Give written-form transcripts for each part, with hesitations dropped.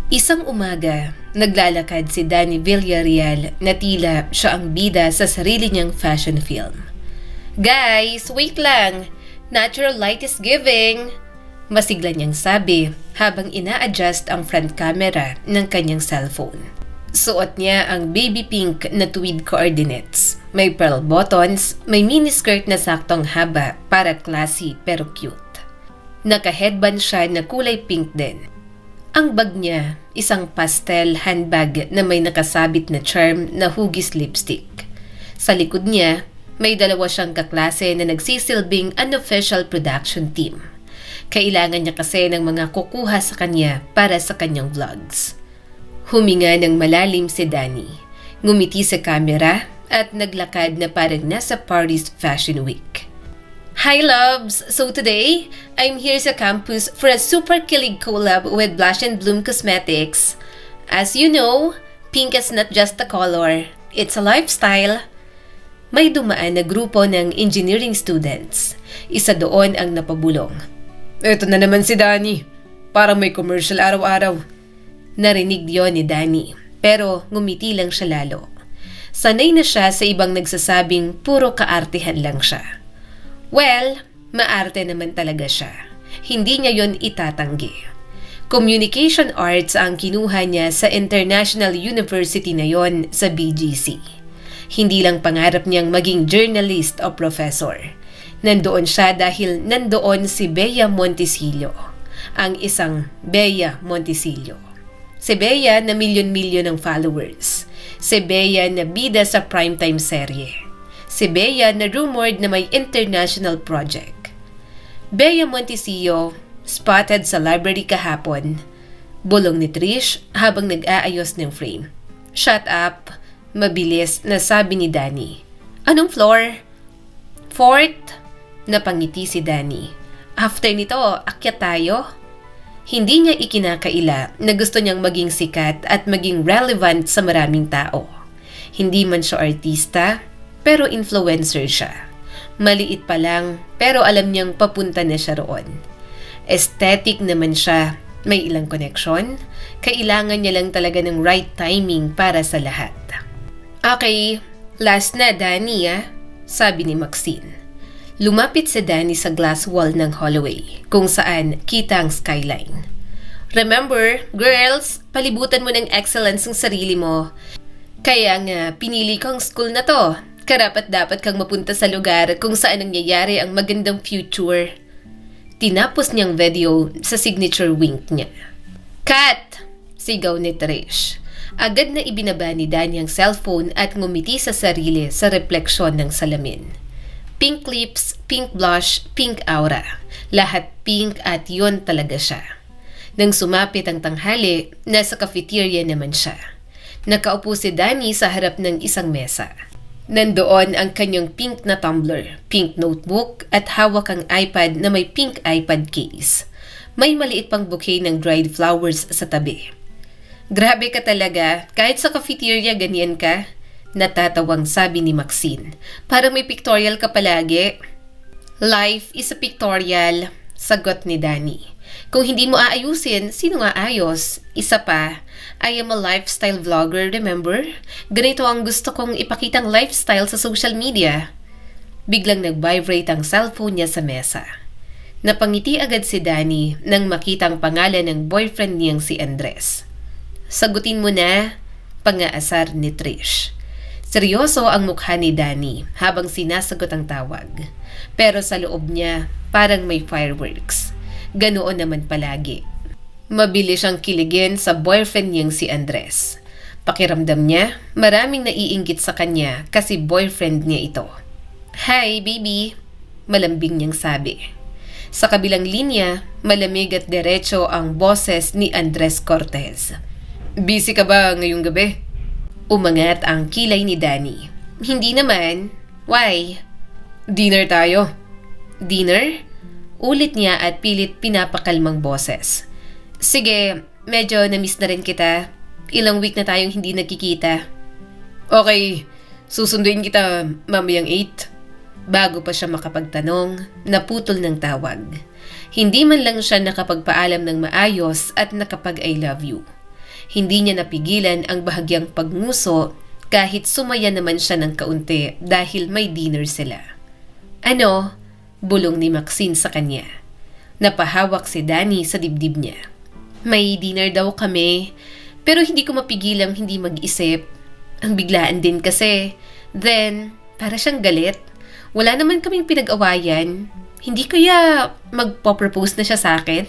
Isang umaga, naglalakad si Danny Villarreal na tila siya ang bida sa sarili niyang fashion film. "Guys, wait lang! Natural light is giving!" Masigla niyang sabi habang ina-adjust ang front camera ng kanyang cellphone. Suot niya ang baby pink na tweed coordinates. May pearl buttons, may miniskirt na saktong haba para classy pero cute. Naka-headband siya na kulay pink din. Ang bag niya, isang pastel handbag na may nakasabit na charm na hugis lipstick. Sa likod niya, may dalawa siyang kaklase na nagsisilbing unofficial production team. Kailangan niya kasi ng mga kukuha sa kanya para sa kanyang vlogs. Huminga ng malalim si Danny, ngumiti sa camera at naglakad na parang nasa Paris Fashion Week. Hi loves! So today, I'm here sa campus for a super kilig collab with Blush and Bloom Cosmetics. As you know, pink is not just a color, it's a lifestyle. May dumaan na grupo ng engineering students. Isa doon ang napabulong. "Eto na naman si Danny. Parang may commercial araw-araw." Narinig yon ni Danny, pero ngumiti lang siya lalo. Sanay na siya sa ibang nagsasabing puro kaartehan lang siya. Well, maarte naman talaga siya. Hindi niya yon itatanggi. Communication Arts ang kinuha niya sa International University na yon sa BGC. Hindi lang pangarap niyang maging journalist o professor. Nandoon siya dahil nandoon si Bea Monticello, ang isang Bea Monticello. Si Bea na milyon-milyon ng followers. Si Bea na bida sa primetime serye. Si Bea na rumored na may international project. Bea Monticello, spotted sa library kahapon. Bulong ni Trish habang nag-aayos ng frame. "Shut up!" Mabilis na sabi ni Danny. "Anong floor?" "Fourth." Napangiti si Danny. "After nito, akyat tayo?" Hindi niya ikinakaila na gusto niyang maging sikat at maging relevant sa maraming tao. Hindi man siya artista, pero influencer siya. Maliit pa lang, pero alam niyang papunta na siya roon. Aesthetic naman siya, may ilang connection, kailangan niya lang talaga ng right timing para sa lahat. "Okay, last na Danny sabi ni Maxine. Lumapit si Danny sa glass wall ng hallway, kung saan kita ang skyline. "Remember, girls, palibutan mo ng excellence ang sarili mo. Kaya nga, pinili ko ang school na to. Karapat-dapat kang mapunta sa lugar kung saan nangyayari ang magandang future." Tinapos niyang video sa signature wink niya. "Cut!" Sigaw ni Trish. Agad na ibinaba ni Danny ang cellphone at ngumiti sa sarili sa refleksyon ng salamin. Pink lips, pink blush, pink aura. Lahat pink at yon talaga siya. Nang sumapit ang tanghali, nasa cafeteria naman siya. Nakaupo si Danny sa harap ng isang mesa. Nandoon ang kanyang pink na tumbler, pink notebook at hawak ang iPad na may pink iPad case. May maliit pang bouquet ng dried flowers sa tabi. "Grabe ka talaga, kahit sa cafeteria ganyan ka?" Natatawang sabi ni Maxine. "Parang may pictorial ka palagi." "Life is a pictorial," sagot ni Danny. "Kung hindi mo aayusin, sino aayos? Isa pa, I am a lifestyle vlogger, remember? Ganito ang gusto kong ipakitang lifestyle sa social media." Biglang nag-vibrate ang cellphone niya sa mesa. Napangiti agad si Danny nang makitang pangalan ng boyfriend niyang si Andres. "Sagutin mo na," pangaasar ni Trish. Seryoso ang mukha ni Danny habang sinasagot ang tawag. Pero sa loob niya, parang may fireworks. Ganoon naman palagi. Mabilis siyang kiligin sa boyfriend niyang si Andres. Pakiramdam niya, maraming naiinggit sa kanya kasi boyfriend niya ito. "Hi, baby," malambing niyang sabi. Sa kabilang linya, malamig at diretso ang boses ni Andres Cortez. "Busy ka ba ngayong gabi?" Umangat ang kilay ni Danny. "Hindi naman. Why?" "Dinner tayo." "Dinner?" Ulit niya at pilit pinapakalmang boses. "Sige, medyo na-miss na rin kita. Ilang week na tayong hindi nagkikita." "Okay, susunduin kita mamayang 8. Bago pa siya makapagtanong, naputol ng tawag. Hindi man lang siya nakapagpaalam ng maayos at nakapag I love you. Hindi niya napigilan ang bahagyang pagnguso kahit sumaya naman siya ng kaunti dahil may dinner sila. Ano? Bulong ni Maxine sa kanya. Napahawak si Danny sa dibdib niya. May dinner daw kami, pero hindi ko mapigilang hindi mag-isip. Ang biglaan din kasi. Then, para siyang galit. Wala naman kaming pinag-awayan. Hindi kaya magpo-propose na siya sa akin?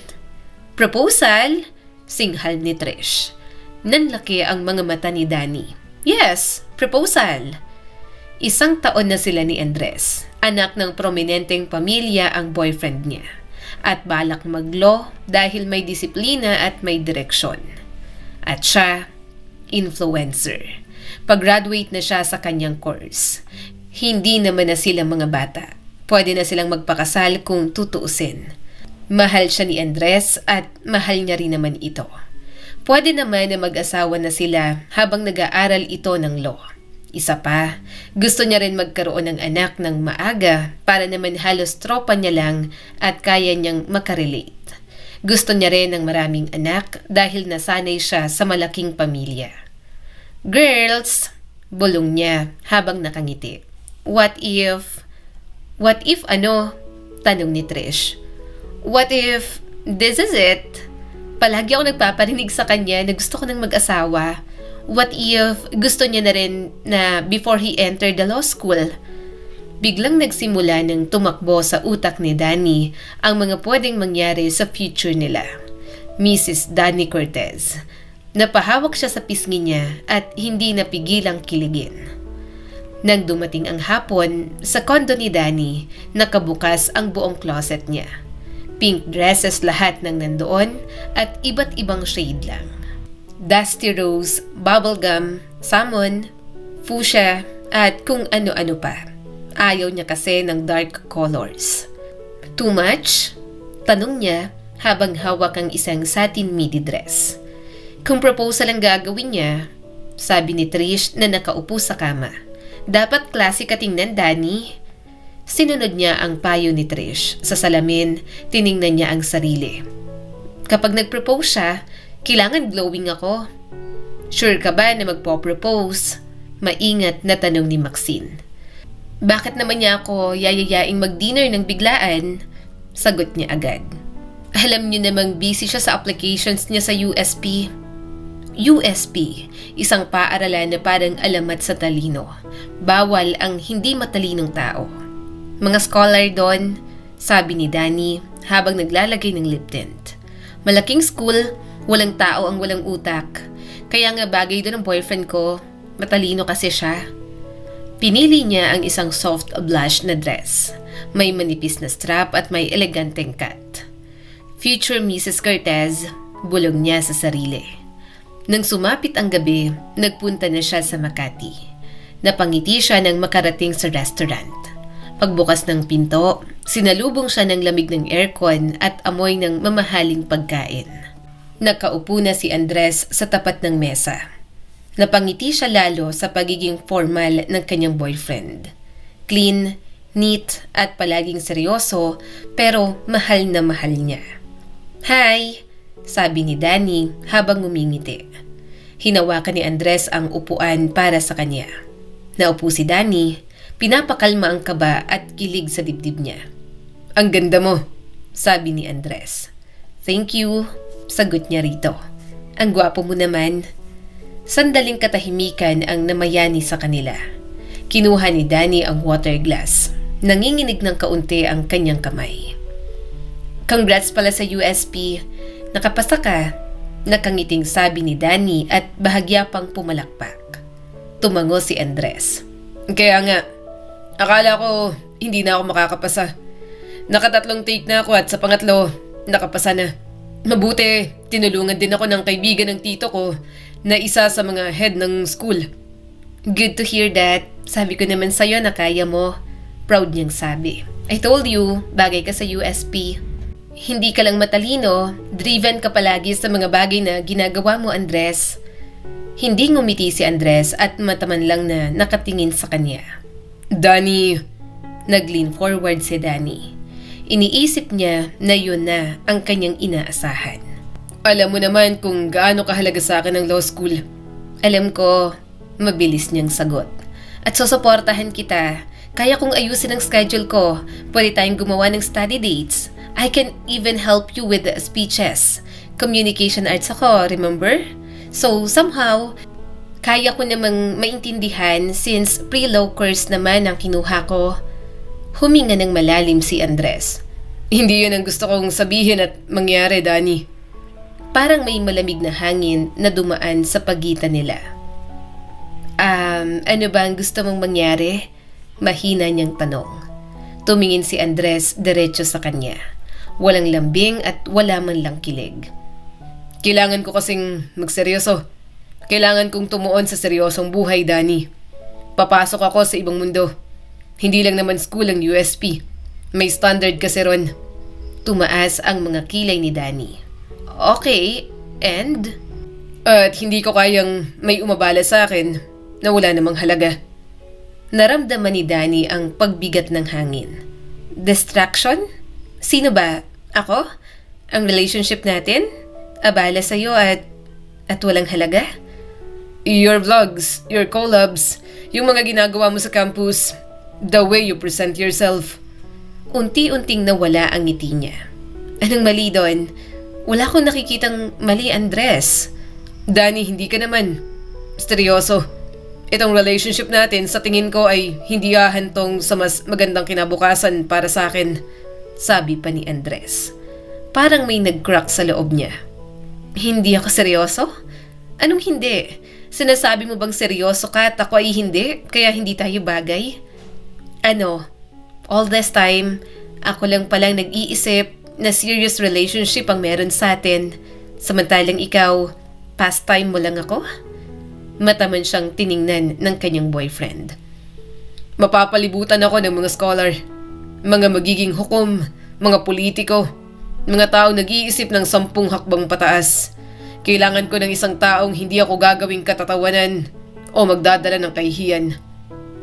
Proposal? Singhal ni Trish. Nanlaki ang mga mata ni Danny. Yes, proposal. 1 taon na sila ni Andres. Anak ng prominenteng pamilya ang boyfriend niya. At balak mag-law dahil may disiplina at may direksyon. At siya, influencer. Pag-graduate na siya sa kanyang course. Hindi naman na sila mga bata. Pwede na silang magpakasal kung tutuusin. Mahal siya ni Andres at mahal niya rin naman ito. Pwede naman na mag-asawa na sila habang nag-aaral ito ng law. Isa pa, gusto niya rin magkaroon ng anak ng maaga para naman halos tropa niya lang at kaya niyang makarelate. Gusto niya rin ng maraming anak dahil nasanay siya sa malaking pamilya. Girls, bulong niya habang nakangiti. What if ano? Tanong ni Trish. What if this is it? Palagi ako nagpaparinig sa kanya na gusto ko nang mag-asawa. What if gusto niya na rin na before he entered the law school? Biglang nagsimula ng tumakbo sa utak ni Danny ang mga pwedeng mangyari sa future nila. Mrs. Danny Cortez. Napahawak siya sa pisngi niya at hindi napigilang kiligin. Nang dumating ang hapon, sa kondo ni Danny, nakabukas ang buong closet niya. Pink dresses lahat ng nandoon at iba't ibang shade lang. Dusty rose, bubblegum, salmon, fuchsia at kung ano-ano pa. Ayaw niya kasi ng dark colors. Too much? Tanong niya habang hawak ang isang satin midi dress. Kung proposal ang gagawin niya, sabi ni Trish na nakaupo sa kama. Dapat klase ka tingnan, Danny. Sinunod niya ang payo ni Trish. Sa salamin, tiningnan niya ang sarili. Kapag nag-propose siya, kailangan glowing ako. Sure ka ba na magpo-propose? Maingat na tanong ni Maxine. Bakit naman niya ako yayayaing mag-dinner ng biglaan? Sagot niya agad. Alam niyo namang busy siya sa applications niya sa USP. USP, isang paaralan na parang alamat sa talino. Bawal ang hindi matalinong tao. Mga scholar doon, sabi ni Danny habang naglalagay ng lip tint. Malaking school, walang tao ang walang utak. Kaya nga bagay doon ang boyfriend ko, matalino kasi siya. Pinili niya ang isang soft blush na dress. May manipis na strap at may eleganteng cut. Future Mrs. Cortez, bulong niya sa sarili. Nang sumapit ang gabi, nagpunta na siya sa Makati. Napangiti siya nang makarating sa restaurant. Pagbukas ng pinto, sinalubong siya ng lamig ng aircon at amoy ng mamahaling pagkain. Nakaupo na si Andres sa tapat ng mesa. Napangiti siya lalo sa pagiging formal ng kanyang boyfriend. Clean, neat at palaging seryoso pero mahal na mahal niya. Hi! Sabi ni Danny habang ngumingiti. Hinawakan ni Andres ang upuan para sa kanya. Naupo si Danny, pinapakalma ang kaba at kilig sa dibdib niya. Ang ganda mo, sabi ni Andres. Thank you, sagot niya rito. Ang gwapo mo naman. Sandaling katahimikan ang namayani sa kanila. Kinuha ni Danny ang water glass. Nanginginig ng kaunti ang kanyang kamay. Congrats pala sa USP. Nakapasa ka, nakangiting sabi ni Danny at bahagya pang pumalakpak. Tumango si Andres. Kaya nga, akala ko hindi na ako makakapasa. Nakatatlong take na ako at sa pangatlo, nakapasa na. Mabuti, tinulungan din ako ng kaibigan ng tito ko na isa sa mga head ng school. Good to hear that. Sabi ko naman sa'yo na kaya mo. Proud niyang sabi. I told you, bagay ka sa USP. Hindi ka lang matalino, driven ka palagi sa mga bagay na ginagawa mo, Andres. Hindi ngumiti si Andres at mataman lang na nakatingin sa kanya. Danny! Nag-lean forward si Danny. Iniisip niya na yun na ang kanyang inaasahan. Alam mo naman kung gaano kahalaga sa akin ang law school. Alam ko, mabilis niyang sagot. At susuportahan kita. Kaya kong ayusin ang schedule ko. Pwede tayong gumawa ng study dates. I can even help you with the speeches. Communication arts ako, remember? So somehow, kaya ko namang maintindihan since pre-law course naman ang kinuha ko. Huminga ng malalim si Andres. Hindi yun ang gusto kong sabihin at mangyari, Danny. Parang may malamig na hangin na dumaan sa pagitan nila. Ano ba ang gusto mong mangyari? Mahina niyang tanong. Tumingin si Andres diretso sa kanya. Walang lambing at wala man lang kilig. Kailangan ko kasing magseryoso. Kailangan kong tumuon sa seryosong buhay, Danny. Papasok ako sa ibang mundo. Hindi lang naman school ang USP. May standard kasi ron. Tumaas ang mga kilay ni Danny. Okay, and? At hindi ko kayang may umabala sa akin na wala namang halaga. Naramdaman ni Danny ang pagbigat ng hangin. Distraction? Sino ba? Ako? Ang relationship natin? Abala sa'yo at walang halaga? Your vlogs, your collabs, yung mga ginagawa mo sa campus, the way you present yourself. Unti-unting nawala ang ngiti niya. Anong mali doon? Wala akong nakikitang mali, Andres. Danny, hindi ka naman. Seryoso. Itong relationship natin sa tingin ko ay hindi hahantong sa mas magandang kinabukasan para sa akin, sabi pa ni Andres. Parang may nag-crack sa loob niya. Hindi ako seryoso? Anong hindi? Sinasabi mo bang seryoso ka at ako ay hindi, kaya hindi tayo bagay? Ano? All this time, ako lang palang nag-iisip na serious relationship ang meron sa atin, samantalang ikaw, pastime mo lang ako? Mataman siyang tiningnan ng kanyang boyfriend. Mapapalibutan ako ng mga scholar, mga magiging hukom, mga politiko, mga taong nag-iisip ng 10 hakbang pataas. Kailangan ko ng isang taong hindi ako gagawing katatawanan o magdadala ng kahihiyan.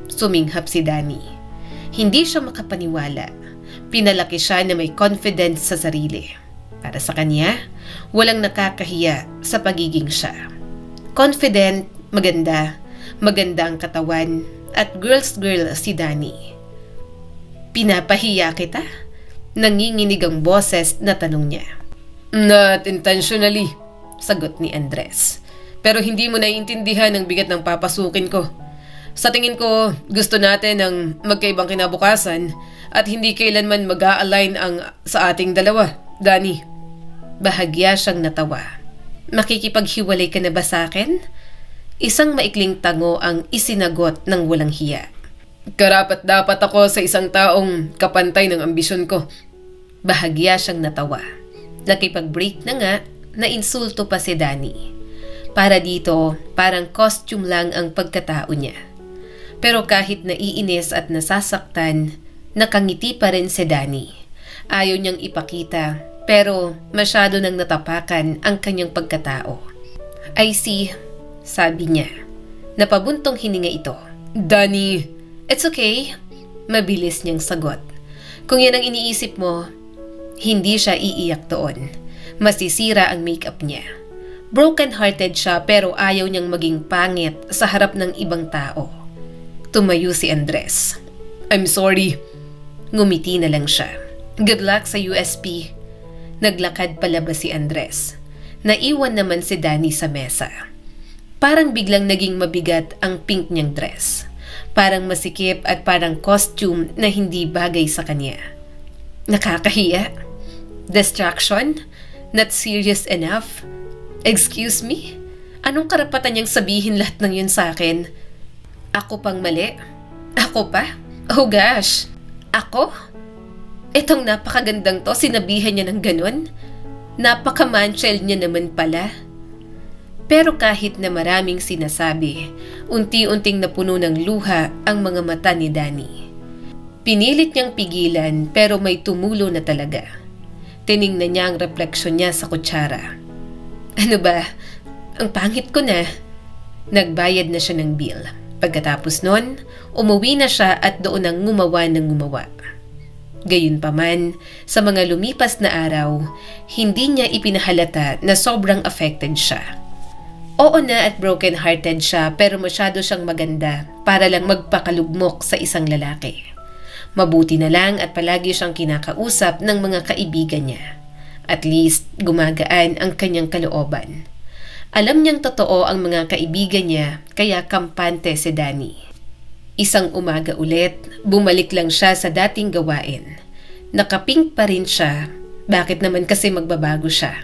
Suminghap si Danny. Hindi siya makapaniwala. Pinalaki siya na may confidence sa sarili. Para sa kanya, walang nakakahiya sa pagiging siya. Confident, maganda, maganda ang katawan, at girl's girl si Danny. Pinapahiya kita? Nanginginig ang boses na tanong niya. Not intentionally, sagot ni Andres. Pero hindi mo naiintindihan ang bigat ng papasukin ko. Sa tingin ko, gusto natin ng magkaibang kinabukasan at hindi kailanman mag-a-align ang sa ating dalawa, Danny. Bahagya siyang natawa. Makikipaghiwalay ka na ba sa akin? Isang maikling tango ang isinagot ng walang hiya. Karapat dapat ako sa isang taong kapantay ng ambisyon ko. Bahagya siyang natawa. Nakipag-break na nga, nainsulto pa si Danny. Para dito, parang costume lang ang pagkatao niya. Pero kahit naiinis at nasasaktan, nakangiti pa rin si Danny. Ayaw niyang ipakita, pero masyado nang natapakan ang kanyang pagkatao. I see, sabi niya. Napabuntong hininga ito. Danny, it's okay. Mabilis niyang sagot. Kung yan ang iniisip mo, hindi siya iiyak doon. Masisira ang makeup niya. Broken-hearted siya pero ayaw niyang maging pangit sa harap ng ibang tao. Tumayo si Andres. I'm sorry. Ngumiti na lang siya. Good luck sa USP. Naglakad palabas si Andres. Naiwan naman si Danny sa mesa. Parang biglang naging mabigat ang pink niyang dress. Parang masikip at parang costume na hindi bagay sa kanya. Nakakahiya. Distraction? Not serious enough? Excuse me? Anong karapatan niyang sabihin lahat ng yun sa akin? Ako pang mali? Ako pa? Oh gosh! Ako? Itong napakagandang to, sinabihan niya ng ganun? Napaka-manchel niya naman pala. Pero kahit na maraming sinasabi, unti-unting napuno ng luha ang mga mata ni Danny. Pinilit niyang pigilan pero may tumulo na talaga. Tiningnan niya ang refleksyon niya sa kutsara. Ano ba? Ang pangit ko na. Nagbayad na siya ng bill. Pagkatapos nun, umuwi na siya at doon ang ngumawa ng ngumawa. Gayunpaman, sa mga lumipas na araw, hindi niya ipinahalata na sobrang affected siya. Oo na at broken-hearted siya pero masyado siyang maganda para lang magpakalugmok sa isang lalaki. Mabuti na lang at palagi siyang kinakausap ng mga kaibigan niya. At least, gumagaan ang kanyang kalooban. Alam niyang totoo ang mga kaibigan niya kaya kampante si Danny. Isang umaga ulit, bumalik lang siya sa dating gawain. Nakapink pa rin siya. Bakit naman kasi magbabago siya?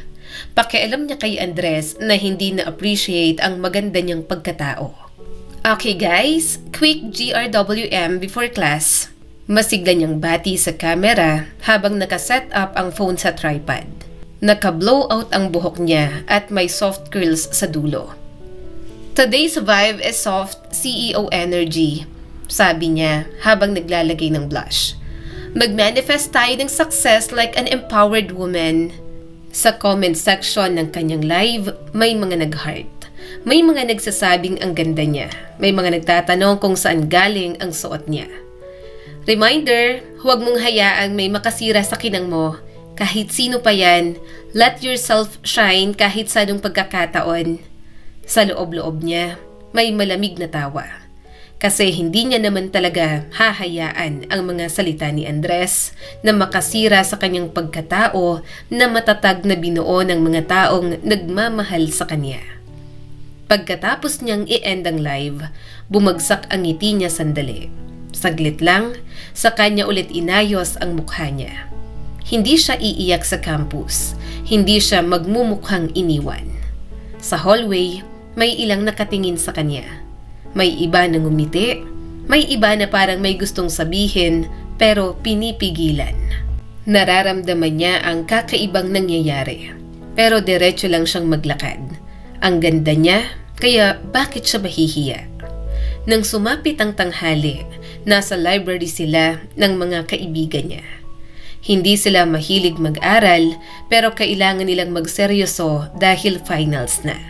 Pakialam niya kay Andres na hindi na-appreciate ang maganda niyang pagkatao. Okay guys, quick GRWM before class. Masigla niyang bati sa camera habang nakaset up ang phone sa tripod. Naka-blow out ang buhok niya at may soft curls sa dulo. Today's vibe is soft CEO energy, sabi niya habang naglalagay ng blush. Mag-manifest tayo ng success like an empowered woman. Sa comment section ng kanyang live, may mga nag-heart. May mga nagsasabing ang ganda niya. May mga nagtatanong kung saan galing ang suot niya. Reminder, huwag mong hayaang may makasira sa kinang mo. Kahit sino pa yan, let yourself shine kahit sa anong pagkakataon. Sa loob-loob niya, may malamig na tawa. Kasi hindi niya naman talaga hahayaan ang mga salita ni Andres na makasira sa kanyang pagkatao na matatag na binuo ng mga taong nagmamahal sa kanya. Pagkatapos niyang i-end ang live, bumagsak ang ngiti niya sandali. Saglit lang, sa kanya ulit inayos ang mukha niya. Hindi siya iiyak sa campus, hindi siya magmumukhang iniwan. Sa hallway, may ilang nakatingin sa kanya. May iba na ngumiti, may iba na parang may gustong sabihin pero pinipigilan. Nararamdaman niya ang kakaibang nangyayari, pero diretso lang siyang maglakad. Ang ganda niya, kaya bakit siya mahihiya? Nang sumapit ang tanghali, nasa library sila ng mga kaibigan niya. Hindi sila mahilig mag-aral pero kailangan nilang magseryoso dahil finals na.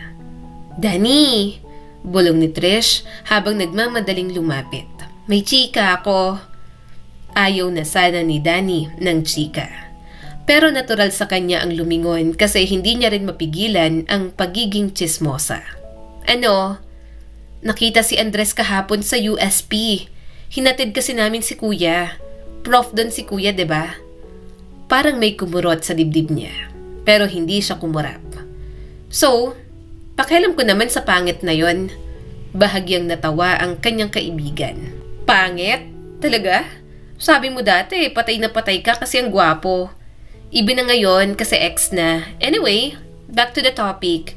Danny! Bulong ni Trish habang nagmamadaling lumapit. May chika ako. Ayaw na sana ni Danny ng chika. Pero natural sa kanya ang lumingon kasi hindi niya rin mapigilan ang pagiging tsismosa. Ano? Nakita si Andres kahapon sa USP. Hinatid kasi namin si Kuya. Prof doon si Kuya, 'di ba? Parang may kumurot sa dibdib niya. Pero hindi siya kumurap. So, pakialam ko naman sa pangit na yon. Bahagyang natawa ang kanyang kaibigan. Pangit? Talaga? Sabi mo dati, patay na patay ka kasi ang gwapo. Ibi na ngayon kasi ex na. Anyway, back to the topic.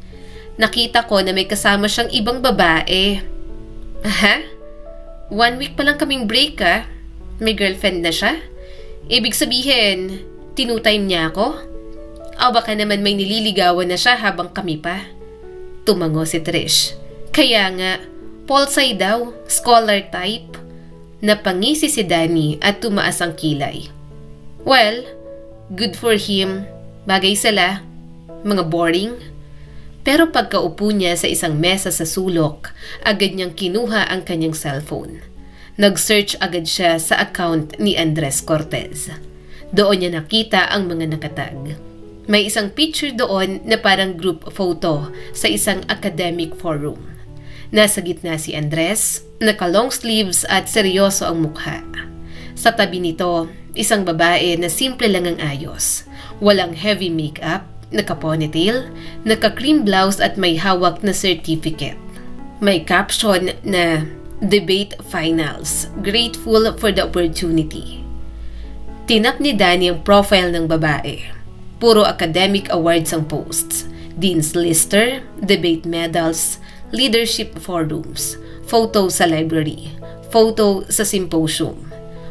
Nakita ko na may kasama siyang ibang babae. Aha? 1 week pa lang kaming break ha? May girlfriend na siya? Ibig sabihin, tinutime niya ako? O baka naman may nililigawan na siya habang kami pa? Tumango si Trish. Kaya nga, Polsay daw, scholar type. Napangisi si Danny at tumaas ang kilay. Well, good for him. Bagay sila. Mga boring. Pero pagkaupo niya sa isang mesa sa sulok, agad niyang kinuha ang kanyang cellphone. Nag-search agad siya sa account ni Andres Cortez. Doon niya nakita ang mga nakatag. May isang picture doon na parang group photo sa isang academic forum. Nasa gitna si Andres, naka-long sleeves at seryoso ang mukha. Sa tabi nito, isang babae na simple lang ang ayos. Walang heavy makeup, naka-ponytail, naka-cream blouse at may hawak na certificate. May caption na Debate Finals, Grateful for the Opportunity. Tinap ni Danny ang profile ng babae. Puro academic awards ang posts. Dean's Lister, debate medals, leadership forums, photo sa library, photo sa symposium.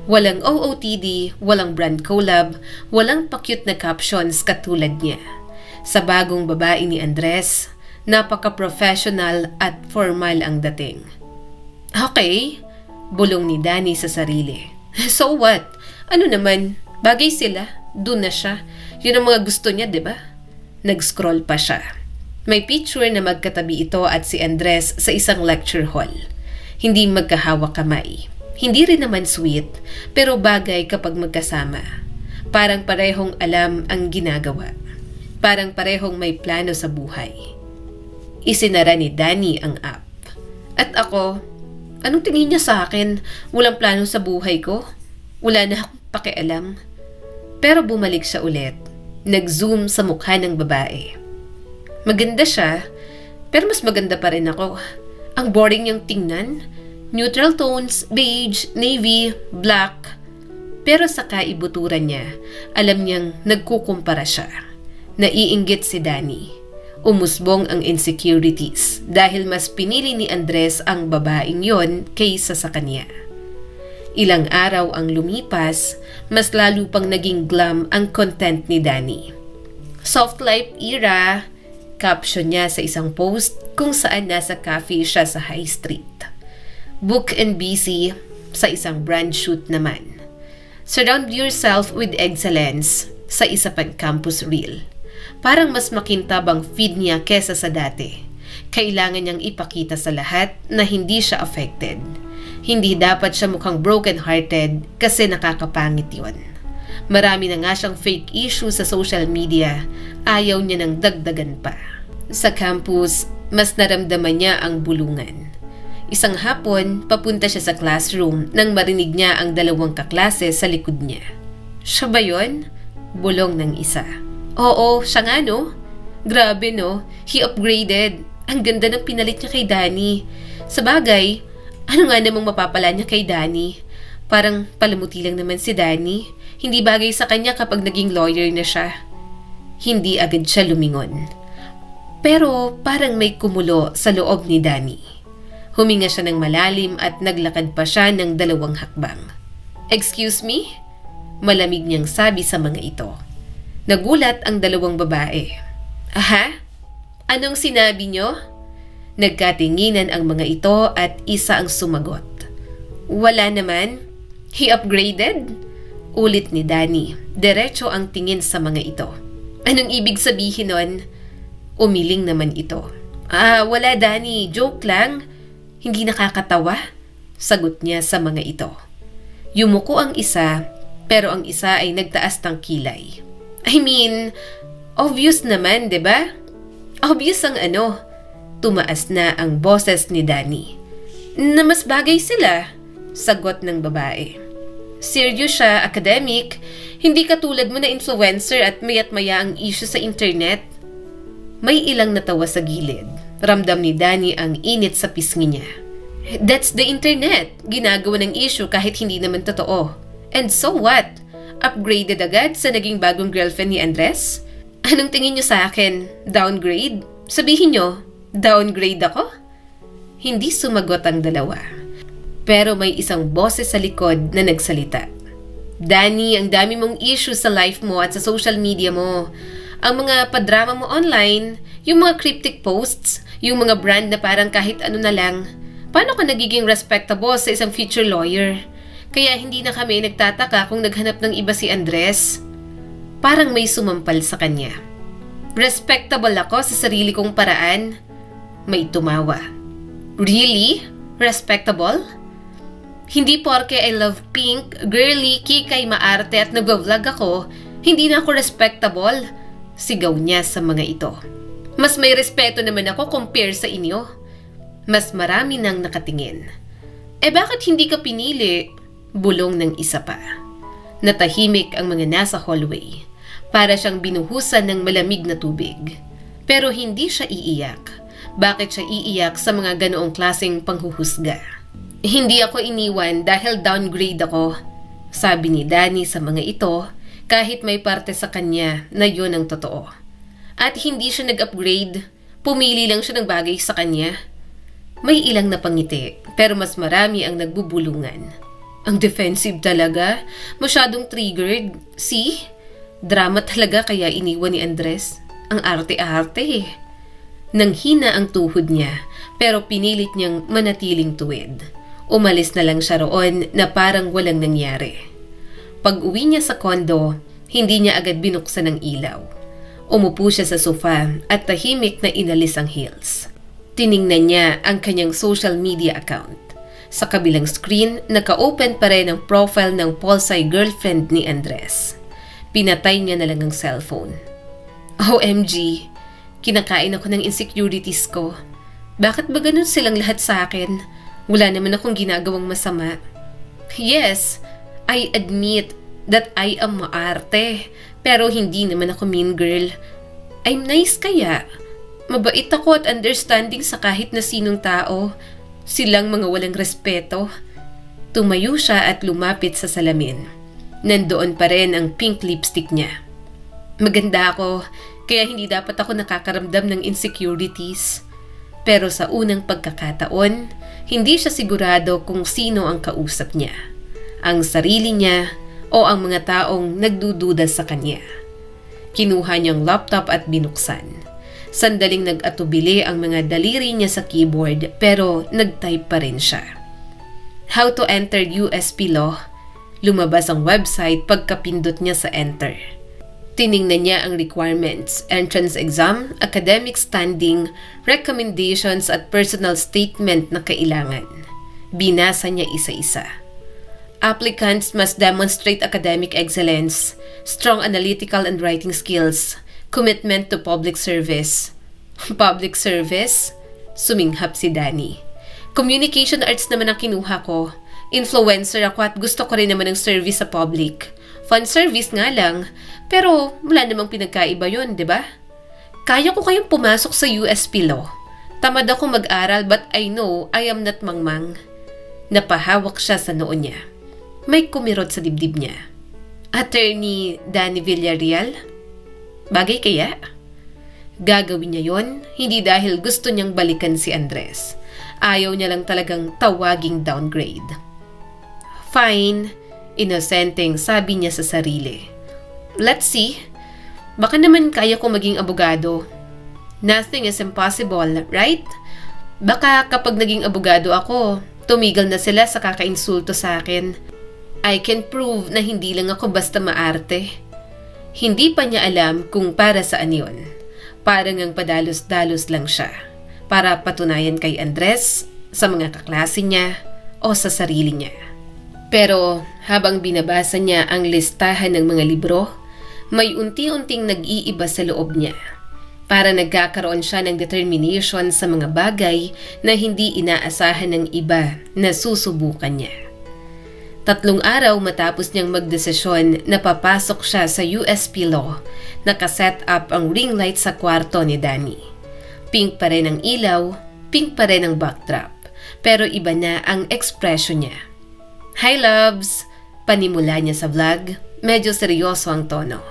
Walang OOTD, walang brand collab, walang pa-cute na captions katulad niya. Sa bagong babae ni Andres, napaka-professional at formal ang dating. Okay, bulong ni Danny sa sarili. So what? Ano naman, bagay sila, doon na siya. Yun ang mga gusto niya, 'di ba? Nag-scroll pa siya. May picture na magkatabi ito at si Andres sa isang lecture hall. Hindi magkahawak kamay. Hindi rin naman sweet, pero bagay kapag magkasama. Parang parehong alam ang ginagawa. Parang parehong may plano sa buhay. Isinara ni Danny ang app. At ako, anong tingin niya sa akin? Walang plano sa buhay ko? Wala na akong pakialam. Pero bumalik siya ulit. Nag-zoom sa mukha ng babae. Maganda siya, pero mas maganda pa rin ako. Ang boring niyang tingnan. Neutral tones, beige, navy, black. Pero sa kaibuturan niya, alam niyang nagkukumpara siya. Naiinggit si Danny. Umusbong ang insecurities dahil mas pinili ni Andres ang babaeng yon kaysa sa kanya. Ilang araw ang lumipas, mas lalo pang naging glam ang content ni Danny. Soft life era, caption niya sa isang post kung saan nasa cafe siya sa High Street. Book and busy sa isang brand shoot naman. Surround yourself with excellence sa isa pang campus reel. Parang mas makintab ang feed niya kesa sa dati. Kailangan niyang ipakita sa lahat na hindi siya affected. Hindi dapat siya mukhang broken-hearted kasi nakakapangit yun. Marami na nga siyang fake issues sa social media. Ayaw niya nang dagdagan pa. Sa campus, mas naramdaman niya ang bulungan. Isang hapon, papunta siya sa classroom nang marinig niya ang dalawang kaklase sa likod niya. Siya ba yun? Bulong ng isa. Oo, siya nga no. Grabe no, he upgraded. Ang ganda ng pinalit niya kay Danny. Sabagay, ano nga namang mapapala niya kay Danny? Parang palamuti lang naman si Danny. Hindi bagay sa kanya kapag naging lawyer na siya. Hindi agad siya lumingon. Pero parang may kumulo sa loob ni Danny. Huminga siya ng malalim at naglakad pa siya ng 2 hakbang. Excuse me? Malamig niyang sabi sa mga ito. Nagulat ang 2 babae. Aha? Anong sinabi niyo? Nagkatinginan ang mga ito at isa ang sumagot. Wala naman. He upgraded? Ulit ni Danny. Diretso ang tingin sa mga ito. Anong ibig sabihin nun? Umiling naman ito. Wala Danny. Joke lang. Hindi nakakatawa? Sagot niya sa mga ito. Yumuko ang isa, pero ang isa ay nagtaas ng kilay. I mean, obvious naman, 'di ba? Obvious ang ano. Tumaas na ang boses ni Danny. Na mas bagay sila, sagot ng babae. Serious siya, academic, hindi katulad mo na influencer at mayat-maya ang issue sa internet. May ilang natawa sa gilid. Ramdam ni Danny ang init sa pisngi niya. That's the internet. Ginagawa ng issue kahit hindi naman totoo. And so what? Upgraded agad sa naging bagong girlfriend ni Andres? Anong tingin niyo sa akin? Downgrade? Sabihin niyo, downgrade ako? Hindi sumagot ang dalawa. Pero may isang boses sa likod na nagsalita. Danny, ang dami mong issue sa life mo at sa social media mo. Ang mga padrama mo online, yung mga cryptic posts, yung mga brand na parang kahit ano na lang. Paano ka nagiging respectable sa isang future lawyer? Kaya hindi na kami nagtataka kung naghanap ng iba si Andres. Parang may sumampal sa kanya. Respectable ako sa sarili kong paraan? May tumawa. Really? Respectable? Hindi porke I love pink, girly, kikay, maarte at nag-vlog ako, hindi na ako respectable. Sigaw niya sa mga ito. Mas may respeto naman ako compare sa inyo. Mas marami nang nakatingin. Bakit hindi ka pinili? Bulong ng isa pa. Natahimik ang mga nasa hallway. Para siyang binuhusan ng malamig na tubig. Pero hindi siya iiyak. Bakit siya iiyak sa mga ganoong klaseng panghuhusga? Hindi ako iniwan dahil downgrade ako. Sabi ni Danny sa mga ito, kahit may parte sa kanya na yun ang totoo. At hindi siya nag-upgrade, pumili lang siya ng bagay sa kanya. May ilang napangiti, pero mas marami ang nagbubulungan. Ang defensive talaga, masyadong triggered. See? Drama talaga kaya iniwan ni Andres. Ang arte-arte. Nanghina ang tuhod niya, pero pinilit niyang manatiling tuwid. Umalis na lang siya roon na parang walang nangyari. Pag-uwi niya sa kondo, hindi niya agad binuksan ang ilaw. Umupo siya sa sofa at tahimik na inalis ang heels. Tiningnan niya ang kanyang social media account. Sa kabilang screen, naka-open pa rin ang profile ng Polsai girlfriend ni Andres. Pinatay niya na lang ang cellphone. OMG, kinakain ako ng insecurities ko. Bakit ba ganun silang lahat sa akin? Wala naman akong ginagawang masama. Yes, I admit that I am maarte, pero hindi naman ako mean girl. I'm nice kaya. Mabait ako at understanding sa kahit na sinong tao. Silang mga walang respeto. Tumayo siya at lumapit sa salamin. Nandoon pa rin ang pink lipstick niya. Maganda ako, kaya hindi dapat ako nakakaramdam ng insecurities. Pero sa unang pagkakataon, hindi siya sigurado kung sino ang kausap niya. Ang sarili niya o ang mga taong nagdududa sa kanya. Kinuha niyang laptop at binuksan. Sandaling nag-atubili ang mga daliri niya sa keyboard pero nag-type pa rin siya. How to enter USP Law. Lumabas ang website pagkapindot niya sa enter. Tiningnan niya ang requirements, entrance exam, academic standing, recommendations at personal statement na kailangan. Binasa niya isa-isa. Applicants must demonstrate academic excellence, strong analytical and writing skills, commitment to public service. Public service? Suminghap si Danny. Communication arts naman ang kinuha ko. Influencer ako at gusto ko rin naman ng service sa public. Fun service nga lang, pero wala namang pinagkaiba yun, di ba? Kaya ko kayong pumasok sa USP Law. Tamad ako mag-aral but I know I am not mangmang. Napahawak siya sa noo niya. May kumirot sa dibdib niya. Attorney Danny Villarreal? Bagay kaya? Gagawin niya yon, hindi dahil gusto niyang balikan si Andres. Ayaw niya lang talagang tawaging downgrade. Fine, inosenteng sabi niya sa sarili. Let's see. Baka naman kaya ko maging abogado. Nothing is impossible, right? Baka kapag naging abogado ako, tumigil na sila sa kakainsulto sa akin. I can prove na hindi lang ako basta maarte. Hindi pa niya alam kung para saan yon. Parang ang padalos-dalos lang siya. Para patunayan kay Andres, sa mga kaklase niya, o sa sarili niya. Pero habang binabasa niya ang listahan ng mga libro, may unti-unting nag-iiba sa loob niya. Para nagkakaroon siya ng determination sa mga bagay na hindi inaasahan ng iba na susubukan niya. 3 araw matapos niyang magdesisyon na papasok siya sa USP Law, nakaset up ang ring light sa kwarto ni Danny. Pink pa rin ang ilaw, pink pa rin ang backdrop, pero iba na ang ekspresyon niya. Hi loves! Panimula niya sa vlog, medyo seryoso ang tono.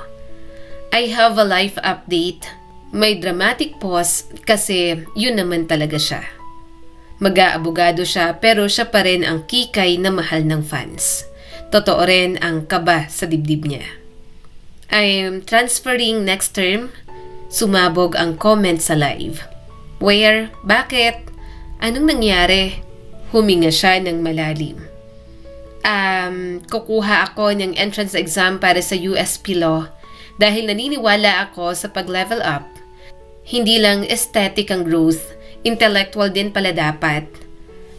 I have a life update. May dramatic pause kasi yun naman talaga siya. Mag-aabogado siya pero siya pa rin ang kikay na mahal ng fans. Totoo rin ang kaba sa dibdib niya. I'm transferring next term. Sumabog ang comment sa live. Where? Bakit? Anong nangyari? Huminga siya ng malalim. Kukuha ako ng entrance exam para sa USP Law dahil naniniwala ako sa pag-level up. Hindi lang aesthetic ang growth, intellectual din pala dapat.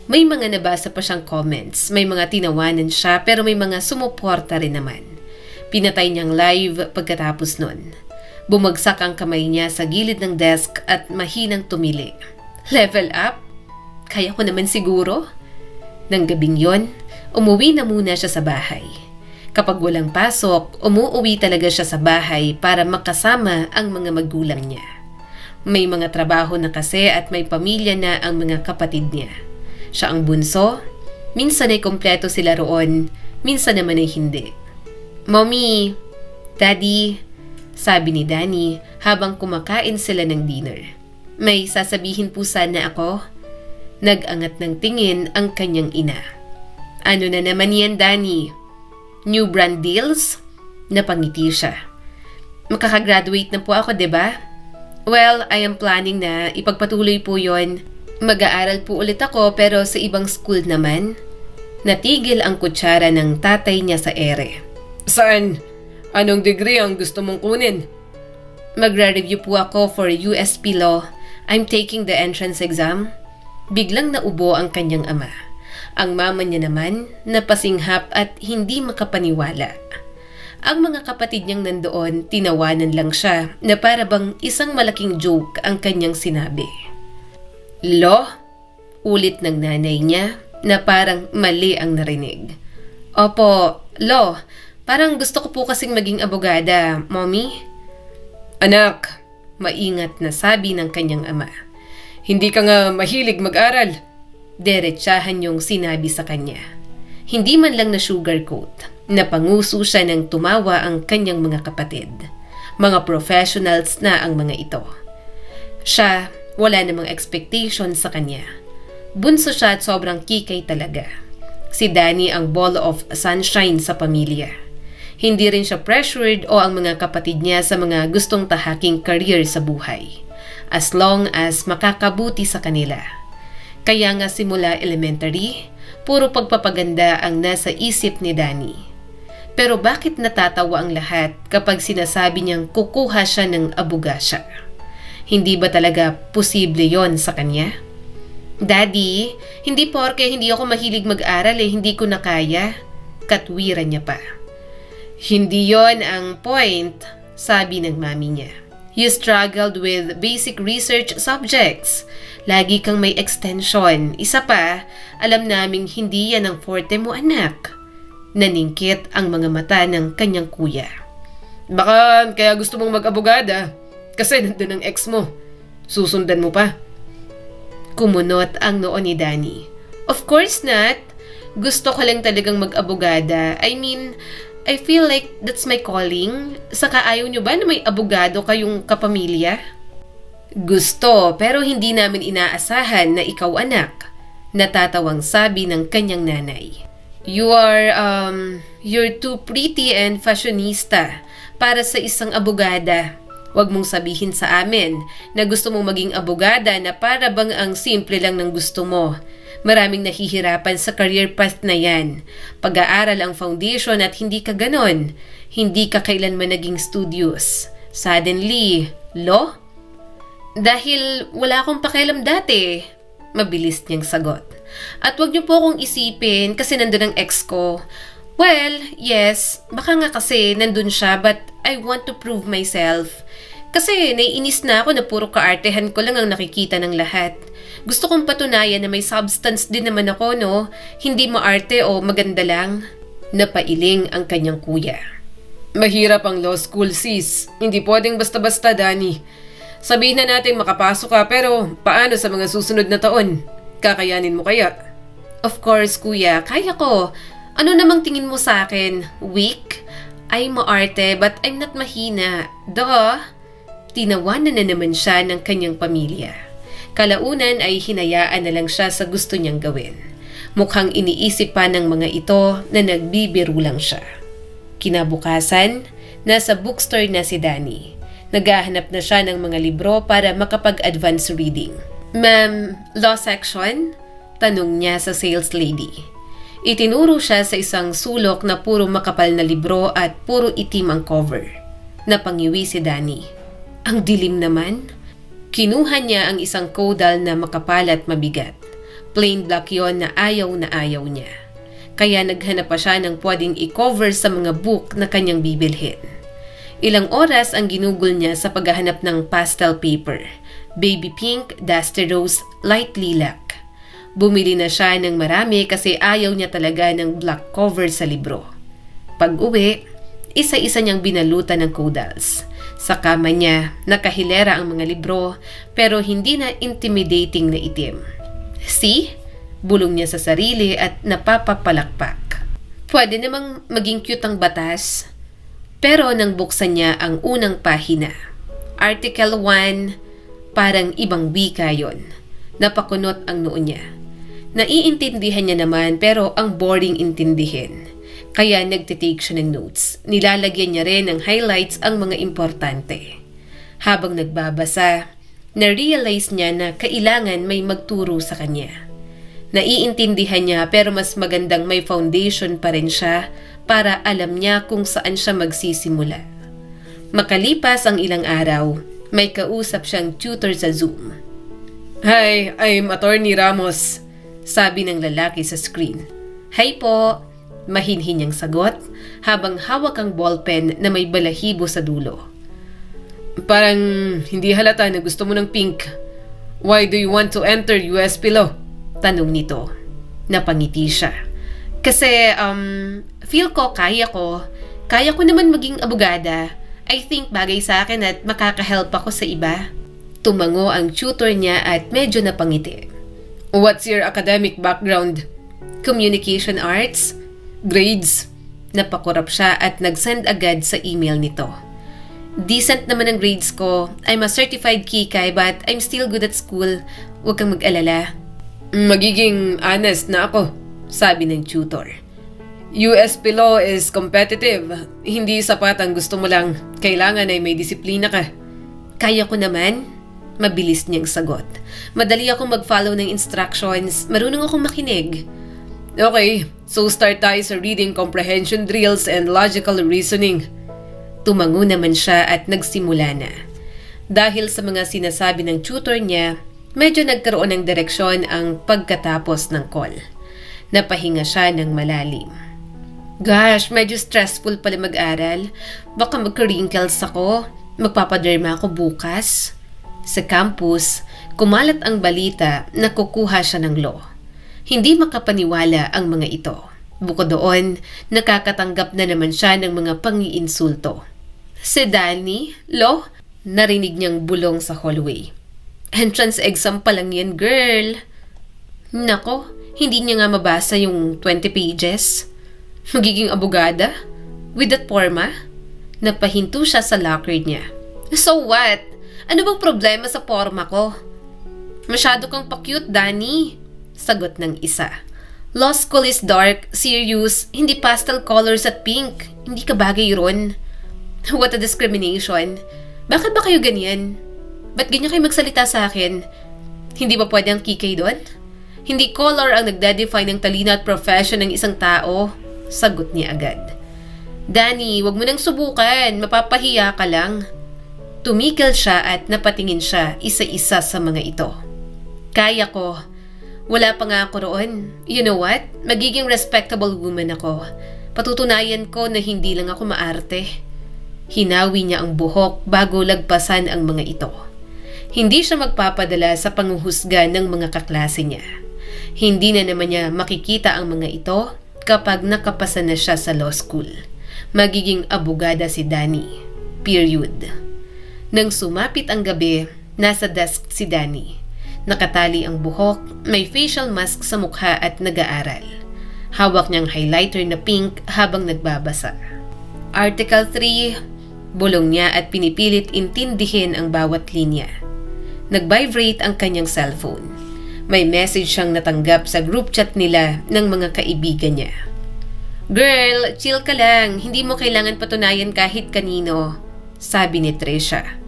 May mga nabasa pa siyang comments, may mga tinawanan siya pero may mga sumuporta rin naman. Pinatay niyang live pagkatapos nun. Bumagsak ang kamay niya sa gilid ng desk at mahinang tumili. Level up? Kaya ko naman siguro? Nang gabing yon, umuwi na muna siya sa bahay. Kapag walang pasok, umuwi talaga siya sa bahay para makasama ang mga magulang niya. May mga trabaho na kasi at may pamilya na ang mga kapatid niya. Siya ang bunso, minsan ay kompleto sila roon, minsan naman ay hindi. Mommy, Daddy, sabi ni Danny habang kumakain sila ng dinner. May sasabihin po sana ako. Nag-angat ng tingin ang kanyang ina. Ano na naman yan, Danny? New brand deals? Napangiti siya. Makakagraduate na po ako, diba? Well, I am planning na ipagpatuloy po yon. Mag-aaral po ulit ako pero sa ibang school naman. Natigil ang kutsara ng tatay niya sa ere. Saan? Anong degree ang gusto mong kunin? Magre-review po ako for USP Law. I'm taking the entrance exam. Biglang naubo ang kanyang ama. Ang mama niya naman, napasinghap at hindi makapaniwala. Ang mga kapatid niyang nandoon, tinawanan lang siya na para bang isang malaking joke ang kanyang sinabi. Lo? Ulit ng nanay niya na parang mali ang narinig. Opo, Lo. Parang gusto ko po kasing maging abogada, Mommy. Anak, maingat na sabi ng kanyang ama. Hindi ka nga mahilig mag-aral. Diretsahan yung sinabi sa kanya. Hindi man lang na sugarcoat. Napanguso siya ng tumawa ang kanyang mga kapatid. Mga professionals na ang mga ito. Siya, wala namang expectation sa kanya. Bunso siya at sobrang kikay talaga. Si Danny ang ball of sunshine sa pamilya. Hindi rin siya pressured o ang mga kapatid niya sa mga gustong tahaking career sa buhay. As long as makakabuti sa kanila. Kaya nga simula elementary, puro pagpapaganda ang nasa isip ni Danny. Pero bakit natatawa ang lahat kapag sinasabi niyang kukuha siya ng abogasya? Hindi ba talaga posible yon sa kanya? Daddy, hindi porke hindi ako mahilig mag-aral hindi ko na kaya. Katwiran niya pa. Hindi yon ang point, sabi ng mami niya. You struggled with basic research subjects. Lagi kang may extension. Isa pa, alam naming hindi yan ang forte mo, anak. Naningkit ang mga mata ng kanyang kuya. Baka kaya gusto mong mag-abogada kasi nandun ang ex mo. Susundan mo pa. Kumunot ang noo ni Danny. Of course not. Gusto ko lang talagang mag-abogada. I feel like that's my calling. Saka ayaw nyo ba na may abogado kayong kapamilya? Gusto, pero hindi namin inaasahan na ikaw anak. Natatawang sabi ng kanyang nanay. You're too pretty and fashionista para sa isang abogada. Huwag mong sabihin sa amin na gusto mong maging abogada na para bang ang simple lang ng gusto mo. Maraming nahihirapan sa career path na yan. Pag-aaral ang foundation at hindi ka ganon. Hindi ka kailanman naging studious. Suddenly, law? Dahil wala akong pakialam dati. Mabilis niyang sagot. At wag niyo po akong isipin kasi nandun ang ex ko. Well, yes, baka nga kasi nandun siya but I want to prove myself. Kasi naiinis na ako na puro kaartehan ko lang ang nakikita ng lahat. Gusto kong patunayan na may substance din naman ako, no? Hindi maarte o maganda lang. Napailing ang kanyang kuya. Mahirap ang law school, sis. Hindi pwedeng basta-basta, Danny. Sabihin na natin makapasok ka pero paano sa mga susunod na taon? Kakayanin mo kaya? Of course, kuya. Kaya ko. Ano namang tingin mo sa akin? Weak? Ay, maarte but I'm not mahina. Duh! Tinawanan na naman siya ng kanyang pamilya. Kalaunan ay hinayaan na lang siya sa gusto niyang gawin. Mukhang iniisip pa ng mga ito na nagbibiro lang siya. Kinabukasan, nasa bookstore na si Danny. Naghahanap na siya ng mga libro para makapag-advance reading. Ma'am, law section? Tanong niya sa sales lady. Itinuro siya sa isang sulok na puro makapal na libro at puro itim ang cover. Napangiwi si Danny. Ang dilim naman. Kinuha niya ang isang caudal na makapal at mabigat. Plain black yon na ayaw niya. Kaya naghanap pa siya ng pwedeng i-cover sa mga book na kanyang bibilhin. Ilang oras ang ginugol niya sa paghahanap ng pastel paper. Baby pink, dusty rose, light lilac. Bumili na siya ng marami kasi ayaw niya talaga ng black cover sa libro. Pag-uwi, isa-isa niyang binalutan ng caudals. Sa kama niya, nakahilera ang mga libro pero hindi na intimidating na itim. See? Bulong niya sa sarili at napapapalakpak. Pwede namang maging cute ang batas. Pero nang buksan niya ang unang pahina. Article 1, parang ibang wika yon. Napakunot ang noo niya. Naiintindihan niya naman pero ang boring intindihin. Kaya nagtitake siya ng notes. Nilalagyan niya rin ng highlights ang mga importante. Habang nagbabasa, na-realize niya na kailangan may magturo sa kanya. Naiintindihan niya pero mas magandang may foundation pa rin siya para alam niya kung saan siya magsisimula. Makalipas ang ilang araw, may kausap siyang tutor sa Zoom. Hi, I'm Attorney Ramos. Sabi ng lalaki sa screen. Hi po, mahinhin niyang sagot habang hawak ang ballpen na may balahibo sa dulo. Parang hindi halata na gusto mo ng pink. Why do you want to enter USP Law? Tanong nito. Napangiti siya. Kasi, feel ko kaya ko naman maging abogada. I think bagay sa akin at makaka-help ako sa iba. Tumango ang tutor niya at medyo napangiti. What's your academic background? Communication arts? Grades? Napakurap siya at nag-send agad sa email nito. Decent naman ang grades ko. I'm a certified kikay but I'm still good at school. Huwag kang mag-alala. Magiging honest na ako, sabi ng tutor. USP Law is competitive. Hindi sapat ang gusto mo lang. Kailangan ay may disiplina ka. Kaya ko naman. Mabilis niyang sagot. Madali akong mag-follow ng instructions. Marunong akong makinig. Okay, so start tayo sa reading comprehension drills and logical reasoning. Tumango naman siya at nagsimula na. Dahil sa mga sinasabi ng tutor niya, medyo nagkaroon ng direksyon ang pagkatapos ng call. Napahinga siya ng malalim. Gosh, medyo stressful pala mag-aral. Baka magka-wrinkles ako. Magpapaderma ako bukas. Sa campus, kumalat ang balita na kukuha siya ng law. Hindi makapaniwala ang mga ito. Bukod doon, nakakatanggap na naman siya ng mga pangiinsulto. Si Danny, law, narinig niyang bulong sa hallway. Entrance exam pa lang yan, girl. Nako, hindi niya nga mabasa yung 20 pages. Magiging abogada? With that forma? Napahinto siya sa locker niya. So what? Ano bang problema sa forma ko? Masyado kang pa-cute, Danny. Sagot ng isa. Law school is dark, serious, hindi pastel colors at pink. Hindi ka bagay ron. What a discrimination. Bakit ba kayo ganyan? Ba't ganyan kayo magsalita sa akin? Hindi ba pwede ang kikay doon? Hindi color ang nagde-define ng talino at profession ng isang tao. Sagot niya agad. Danny, wag mo nang subukan. Mapapahiya ka lang. Tumigil siya at napatingin siya isa-isa sa mga ito. Kaya ko. Wala pa nga ako roon. You know what? Magiging respectable woman ako. Patutunayan ko na hindi lang ako maarte. Hinawi niya ang buhok bago lagpasan ang mga ito. Hindi siya magpapadala sa panghuhusga ng mga kaklase niya. Hindi na naman niya makikita ang mga ito kapag nakapasa na siya sa law school. Magiging abogada si Danny. Period. Nang sumapit ang gabi, nasa desk si Danny. Nakatali ang buhok, may facial mask sa mukha at nag-aaral. Hawak niyang highlighter na pink habang nagbabasa. Article 3, bulong niya at pinipilit intindihin ang bawat linya. Nag-vibrate ang kanyang cellphone. May message siyang natanggap sa group chat nila ng mga kaibigan niya. Girl, chill ka lang. Hindi mo kailangan patunayan kahit kanino. Sabi ni Trisha.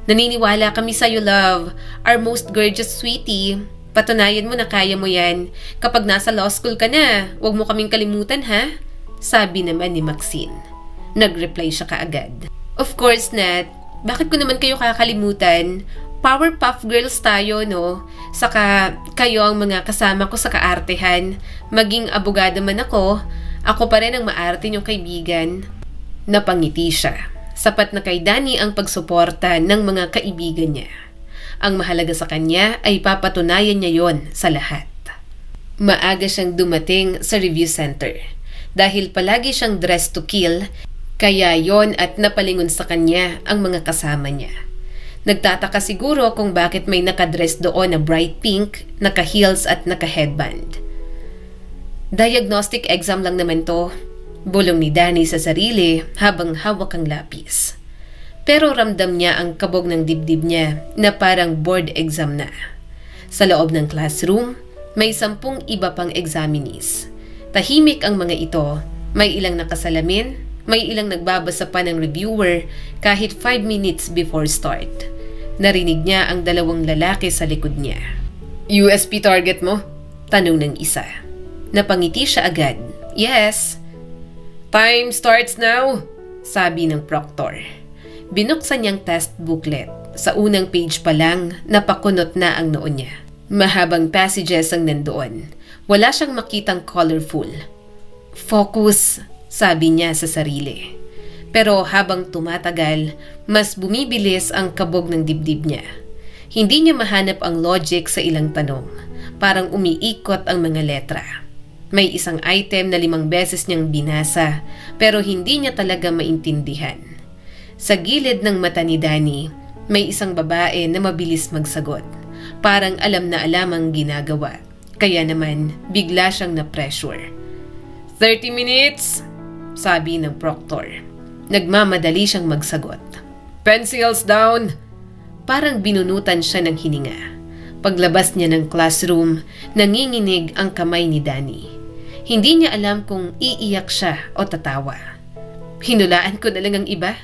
Naniniwala kami sa'yo, love. Our most gorgeous sweetie. Patunayan mo na kaya mo yan. Kapag nasa law school ka na, huwag mo kaming kalimutan, ha? Sabi naman ni Maxine. Nag-reply siya kaagad. Of course not. Bakit ko naman kayo kakalimutan? Powerpuff Girls tayo, no? Saka kayo ang mga kasama ko sa kaartehan. Maging abogada man ako pa rin ang maarte niyong kaibigan. Napangiti siya. Sapat na kay Danny ang pagsuporta ng mga kaibigan niya. Ang mahalaga sa kanya ay papatunayan niya yon sa lahat. Maaga siyang dumating sa review center. Dahil palagi siyang dressed to kill, kaya yon at napalingon sa kanya ang mga kasama niya. Nagtataka siguro kung bakit may nakadress doon na bright pink, naka-heels at naka-headband. Diagnostic exam lang naman to. Bulong ni Danny sa sarili habang hawak ang lapis. Pero ramdam niya ang kabog ng dibdib niya na parang board exam na. Sa loob ng classroom, may 10 iba pang examinees. Tahimik ang mga ito, may ilang nakasalamin, may ilang nagbabasa pa ng reviewer kahit 5 minutes before start. Narinig niya ang 2 lalaki sa likod niya. USP target mo? Tanong ng isa. Napangiti siya agad. Yes. Time starts now, sabi ng proctor. Binuksan niyang test booklet. Sa unang page pa lang, napakunot na ang noo niya. Mahabang passages ang nandoon. Wala siyang makitang colorful. Focus, sabi niya sa sarili. Pero habang tumatagal, mas bumibilis ang kabog ng dibdib niya. Hindi niya mahanap ang logic sa ilang tanong. Parang umiikot ang mga letra. May isang item na 5 beses niyang binasa, pero hindi niya talaga maintindihan. Sa gilid ng mata ni Danny, may isang babae na mabilis magsagot. Parang alam na alam ang ginagawa. Kaya naman, bigla siyang na-pressure. 30 minutes, sabi ng proctor. Nagmamadali siyang magsagot. Pencils down! Parang binunutan siya ng hininga. Paglabas niya ng classroom, nanginginig ang kamay ni Danny. Hindi niya alam kung iiyak siya o tatawa. Hinulaan ko na lang ang iba.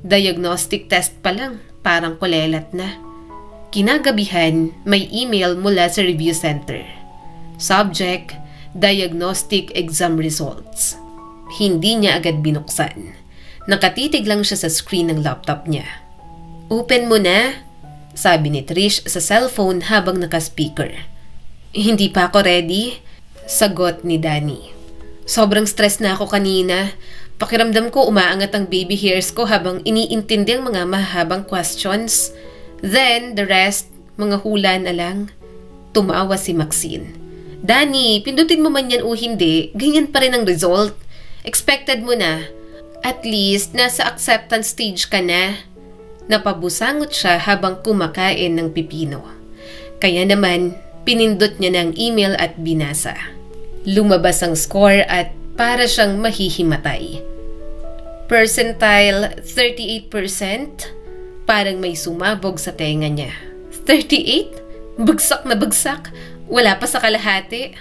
Diagnostic test pa lang, parang kulelat na. Kinagabihan, may email mula sa review center. Subject, diagnostic exam results. Hindi niya agad binuksan. Nakatitig lang siya sa screen ng laptop niya. Open mo na, sabi ni Trish sa cellphone habang naka-speaker. Hindi pa ako ready, sagot ni Danny. Sobrang stress na ako kanina. Pakiramdam ko umaangat ang baby hairs ko habang iniintindi ang mga mahabang questions. Then, the rest, mga hula na lang. Tumawa si Maxine. Danny, pindutin mo man yan o hindi, ganyan pa rin ang result. Expected mo na. At least, nasa acceptance stage ka na. Napabusangot siya habang kumakain ng pipino. Kaya naman, pinindot niya ng email at binasa. Lumabas ang score at para siyang mahihimatay. Percentile 38%? Parang may sumabog sa tenga niya. 38? Bagsak na bagsak. Wala pa sa kalahati.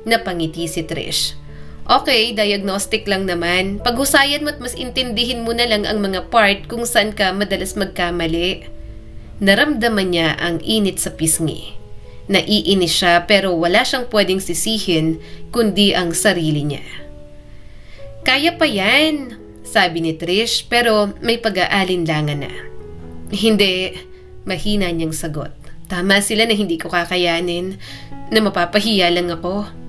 Napangiti si Trish. Okay, diagnostic lang naman. Paghusayan mo at mas intindihin mo na lang ang mga part kung saan ka madalas magkamali. Naramdaman niya ang init sa pisngi. Naiinis siya pero wala siyang pwedeng sisihin kundi ang sarili niya. Kaya pa yan, sabi ni Trish pero may pag-aalinlangan na. Hindi, mahina niyang sagot. Tama sila na hindi ko kakayanin, na mapapahiya lang ako.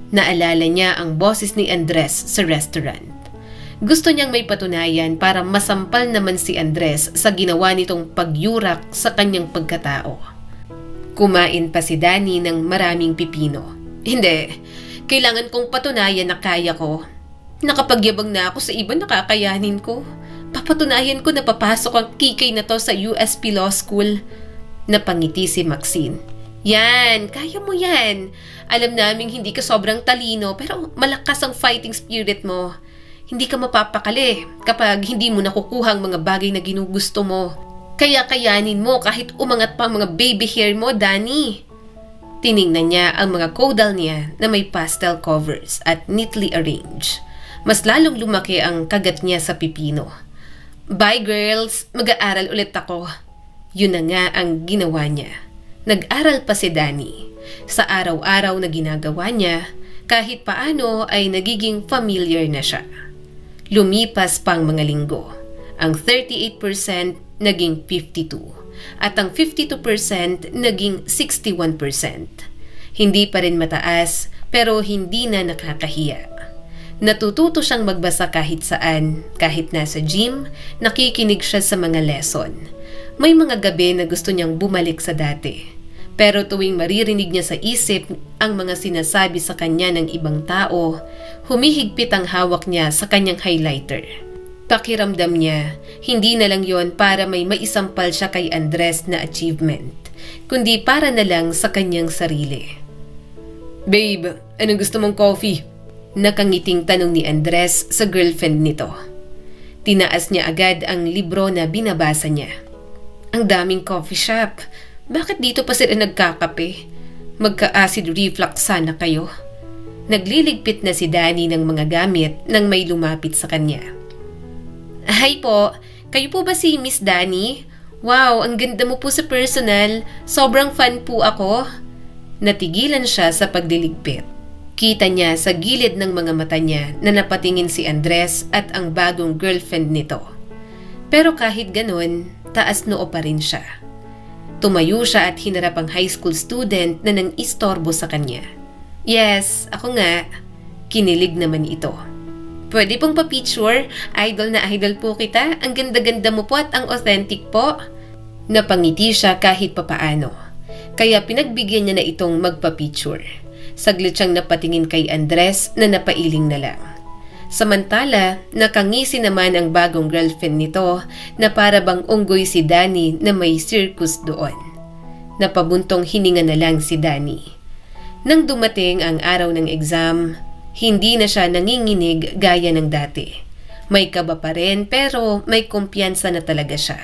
Naalala niya ang boses ni Andres sa restaurant. Gusto niyang may patunayan para masampal naman si Andres sa ginawa nitong pagyurak sa kanyang pagkatao. Kumain pa si Danny ng maraming pipino. Hindi, kailangan kong patunayan na kaya ko. Nakapagyabang na ako sa iba na kakayanin ko. Papatunayan ko na papasok ang kikay na to sa USP Law School. Napangiti si Maxine. Yan, kaya mo yan. Alam naming hindi ka sobrang talino pero malakas ang fighting spirit mo. Hindi ka mapapakali kapag hindi mo nakukuha ang mga bagay na ginugusto mo. Kaya kayanin mo kahit umangat pa ang mga baby hair mo, Danny. Tiningnan niya ang mga caudal niya na may pastel covers at neatly arranged. Mas lalong lumaki ang kagat niya sa pipino. Bye girls, mag-aaral ulit ako. Yun na nga ang ginawa niya. Nag-aral pa si Danny. Sa araw-araw na ginagawa niya, kahit paano ay nagiging familiar na siya. Lumipas pang mga linggo. Ang 38% naging 52% at ang 52% naging 61%. Hindi pa rin mataas pero hindi na nakakahiya. Natututo siyang magbasa kahit saan, kahit nasa gym, nakikinig siya sa mga lesson. May mga gabi na gusto niyang bumalik sa dati. Pero tuwing maririnig niya sa isip ang mga sinasabi sa kanya ng ibang tao, humihigpit ang hawak niya sa kanyang highlighter. Pakiramdam niya, hindi na lang yon para may maisampal siya kay Andres na achievement, kundi para na lang sa kanyang sarili. Babe, anong gusto mong coffee? Nakangiting tanong ni Andres sa girlfriend nito. Tinaas niya agad ang libro na binabasa niya. Ang daming coffee shop. Bakit dito pa sila nagkakape? Magka-acid reflux sana kayo. Nagliligpit na si Danny ng mga gamit nang may lumapit sa kanya. Hi po, kayo po ba si Miss Danny? Wow, ang ganda mo po sa personal. Sobrang fan po ako. Natigilan siya sa pagdiligpit. Kita niya sa gilid ng mga mata niya na napatingin si Andres at ang bagong girlfriend nito. Pero kahit ganun, taas noo pa rin siya. Tumayo siya at hinarap ang high school student na nang-istorbo sa kanya. Yes, ako nga. Kinilig naman ito. Pwede pong pa-picture? Idol na idol po kita. Ang ganda-ganda mo po at ang authentic po. Napangiti siya kahit papaano. Kaya pinagbigyan niya na itong magpa-picture. Saglit siyang napatingin kay Andres na napailing na lang. Samantala, nakangisi naman ang bagong girlfriend nito na para bang unggoy si Danny na may circus doon. Napabuntong hininga na lang si Danny. Nang dumating ang araw ng exam, hindi na siya nanginginig gaya ng dati. May kaba pa rin pero may kumpiyansa na talaga siya.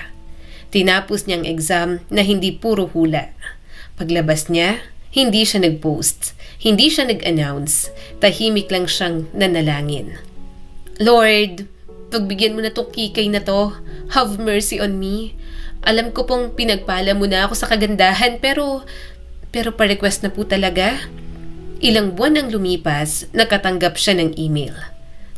Tinapos niyang exam na hindi puro hula. Paglabas niya, hindi siya nag-post, hindi siya nag-announce, tahimik lang siyang nanalangin. Lord, pagbigyan mo na to kikay na to, have mercy on me. Alam ko pong pinagpala mo na ako sa kagandahan pero pa-request na po talaga. Ilang buwan ang lumipas, nakatanggap siya ng email.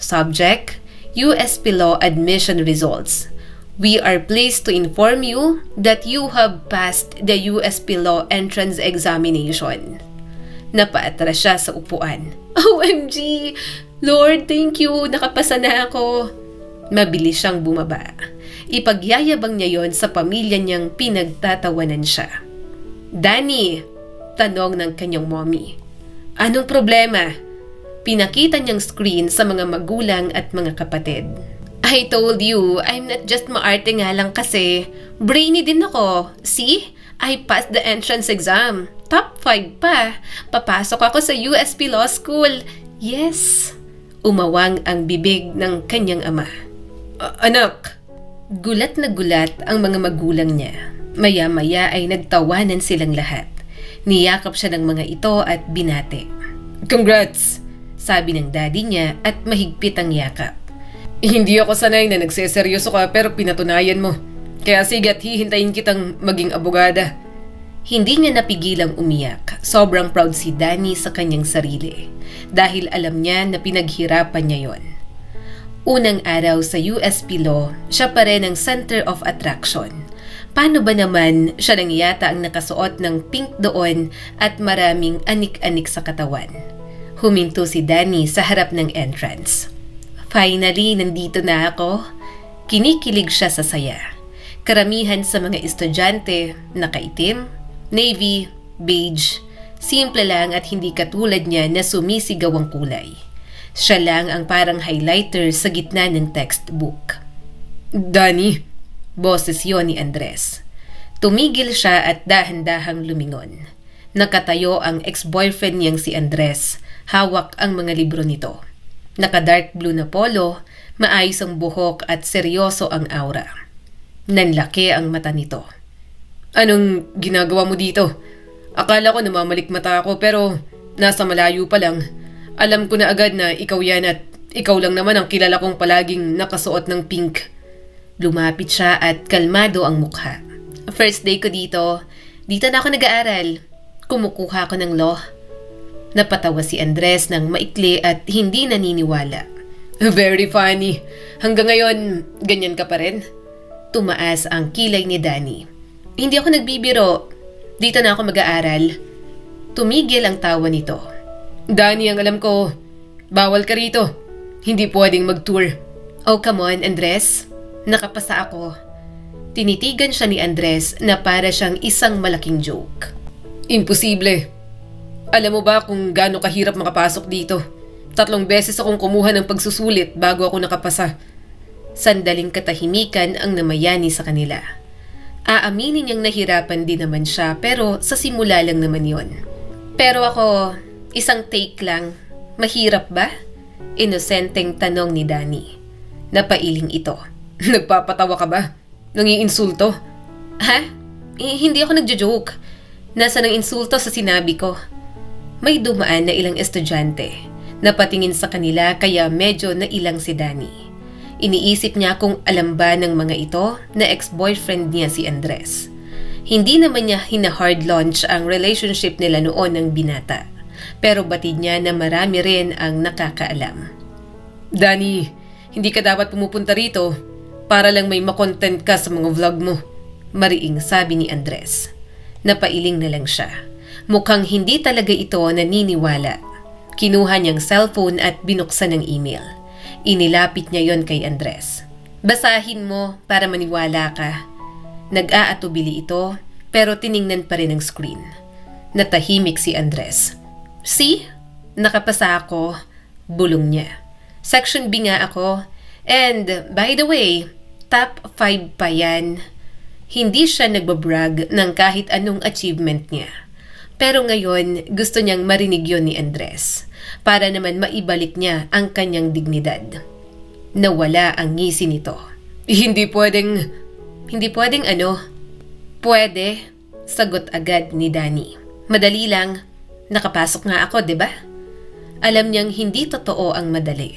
Subject, USP Law Admission Results. We are pleased to inform you that you have passed the USP Law Entrance Examination. Napaatras siya sa upuan. OMG! Lord, thank you! Nakapasa na ako. Mabilis siyang bumaba. Ipagyayabang niya yon sa pamilya niyang pinagtatawanan siya. Danny, tanong ng kanyang mommy. Anong problema? Pinakita niyang screen sa mga magulang at mga kapatid. I told you, I'm not just maarte nga lang kasi. Brainy din ako. See? I passed the entrance exam. Top 5 pa. Papasok ako sa USP Law School. Yes. Umawang ang bibig ng kanyang ama. Anak. Gulat na gulat ang mga magulang niya. Maya-maya ay nagtawanan silang lahat. Niyakap siya ng mga ito at binate. Congrats! Sabi ng daddy niya at mahigpit ang yakap. Hindi ako sanay na nagseseryoso ka pero pinatunayan mo. Kaya sige at hihintayin kitang maging abogada. Hindi niya napigilang umiyak. Sobrang proud si Danny sa kanyang sarili. Dahil alam niya na pinaghirapan niya yon. Unang araw sa USP Law, siya pa rin ang center of attraction. Paano ba naman siya lang yata ang nakasuot ng pink doon at maraming anik-anik sa katawan? Huminto si Danny sa harap ng entrance. Finally, nandito na ako. Kinikilig siya sa saya. Karamihan sa mga estudyante, nakaitim, navy, beige, simple lang at hindi katulad niya na sumisigaw ang kulay. Siya lang ang parang highlighter sa gitna ng textbook. Danny, boses yon ni Andres. Tumigil siya at dahan-dahang lumingon. Nakatayo ang ex-boyfriend niyang si Andres, hawak ang mga libro nito. Naka-dark blue na polo, maayos ang buhok at seryoso ang aura. Nanlaki ang mata nito. Anong ginagawa mo dito? Akala ko namamalik mata ako pero nasa malayo pa lang. Alam ko na agad na ikaw yan at ikaw lang naman ang kilala kong palaging nakasuot ng pink. Lumapit siya at kalmado ang mukha. First day ko dito na ako nag-aaral. Kumukuha ko ng law. Napatawa si Andres ng maikli at hindi naniniwala. Very funny. Hanggang ngayon, ganyan ka pa rin? Tumaas ang kilay ni Danny. Hindi ako nagbibiro. Dito na ako mag-aaral. Tumigil ang tawa nito. Danny, ang alam ko, bawal ka rito. Hindi pwedeng mag-tour. Oh, come on, Andres. Nakapasa ako. Tinitigan siya ni Andres na para siyang isang malaking joke. Imposible. Alam mo ba kung gaano kahirap makapasok dito? 3 beses akong kumuha ng pagsusulit bago ako nakapasa. Sandaling katahimikan ang namayani sa kanila. Aaminin niyang nahirapan din naman siya pero sa simula lang naman yon. Pero ako, isang take lang. Mahirap ba? Inosenteng tanong ni Danny. Napailing ito. Nagpapatawa ka ba? Nangiinsulto? Ha? Hindi ako nagjo-joke. Nasa nang insulto sa sinabi ko. May dumaan na ilang estudyante. Napatingin sa kanila kaya medyo nailang si Danny. Iniisip niya kung alam ba ng mga ito na ex-boyfriend niya si Andres. Hindi naman niya hina-hard launch ang relationship nila noon ng binata. Pero batid niya na marami rin ang nakakaalam. Danny, hindi ka dapat pumupunta rito para lang may makontent ka sa mga vlog mo. Mariing sabi ni Andres. Napailing na lang siya. Mukhang hindi talaga ito naniniwala. Kinuha niyang cellphone at binuksan ang email. Inilapit niya yon kay Andres. Basahin mo para maniwala ka. Nag-aatubili ito pero tiningnan pa rin ang screen. Natahimik si Andres. See? Nakapasa ako. Bulong niya. Section B nga ako. And by the way, top 5 pa yan. Hindi siya nagbabrag ng kahit anong achievement niya. Pero ngayon, gusto niyang marinig yon ni Andres para naman maibalik niya ang kanyang dignidad. Nawala ang ngisi nito. Hindi pwedeng ano? Pwede, sagot agad ni Danny. Madali lang, nakapasok nga ako, 'di ba? Alam niyang hindi totoo ang madali.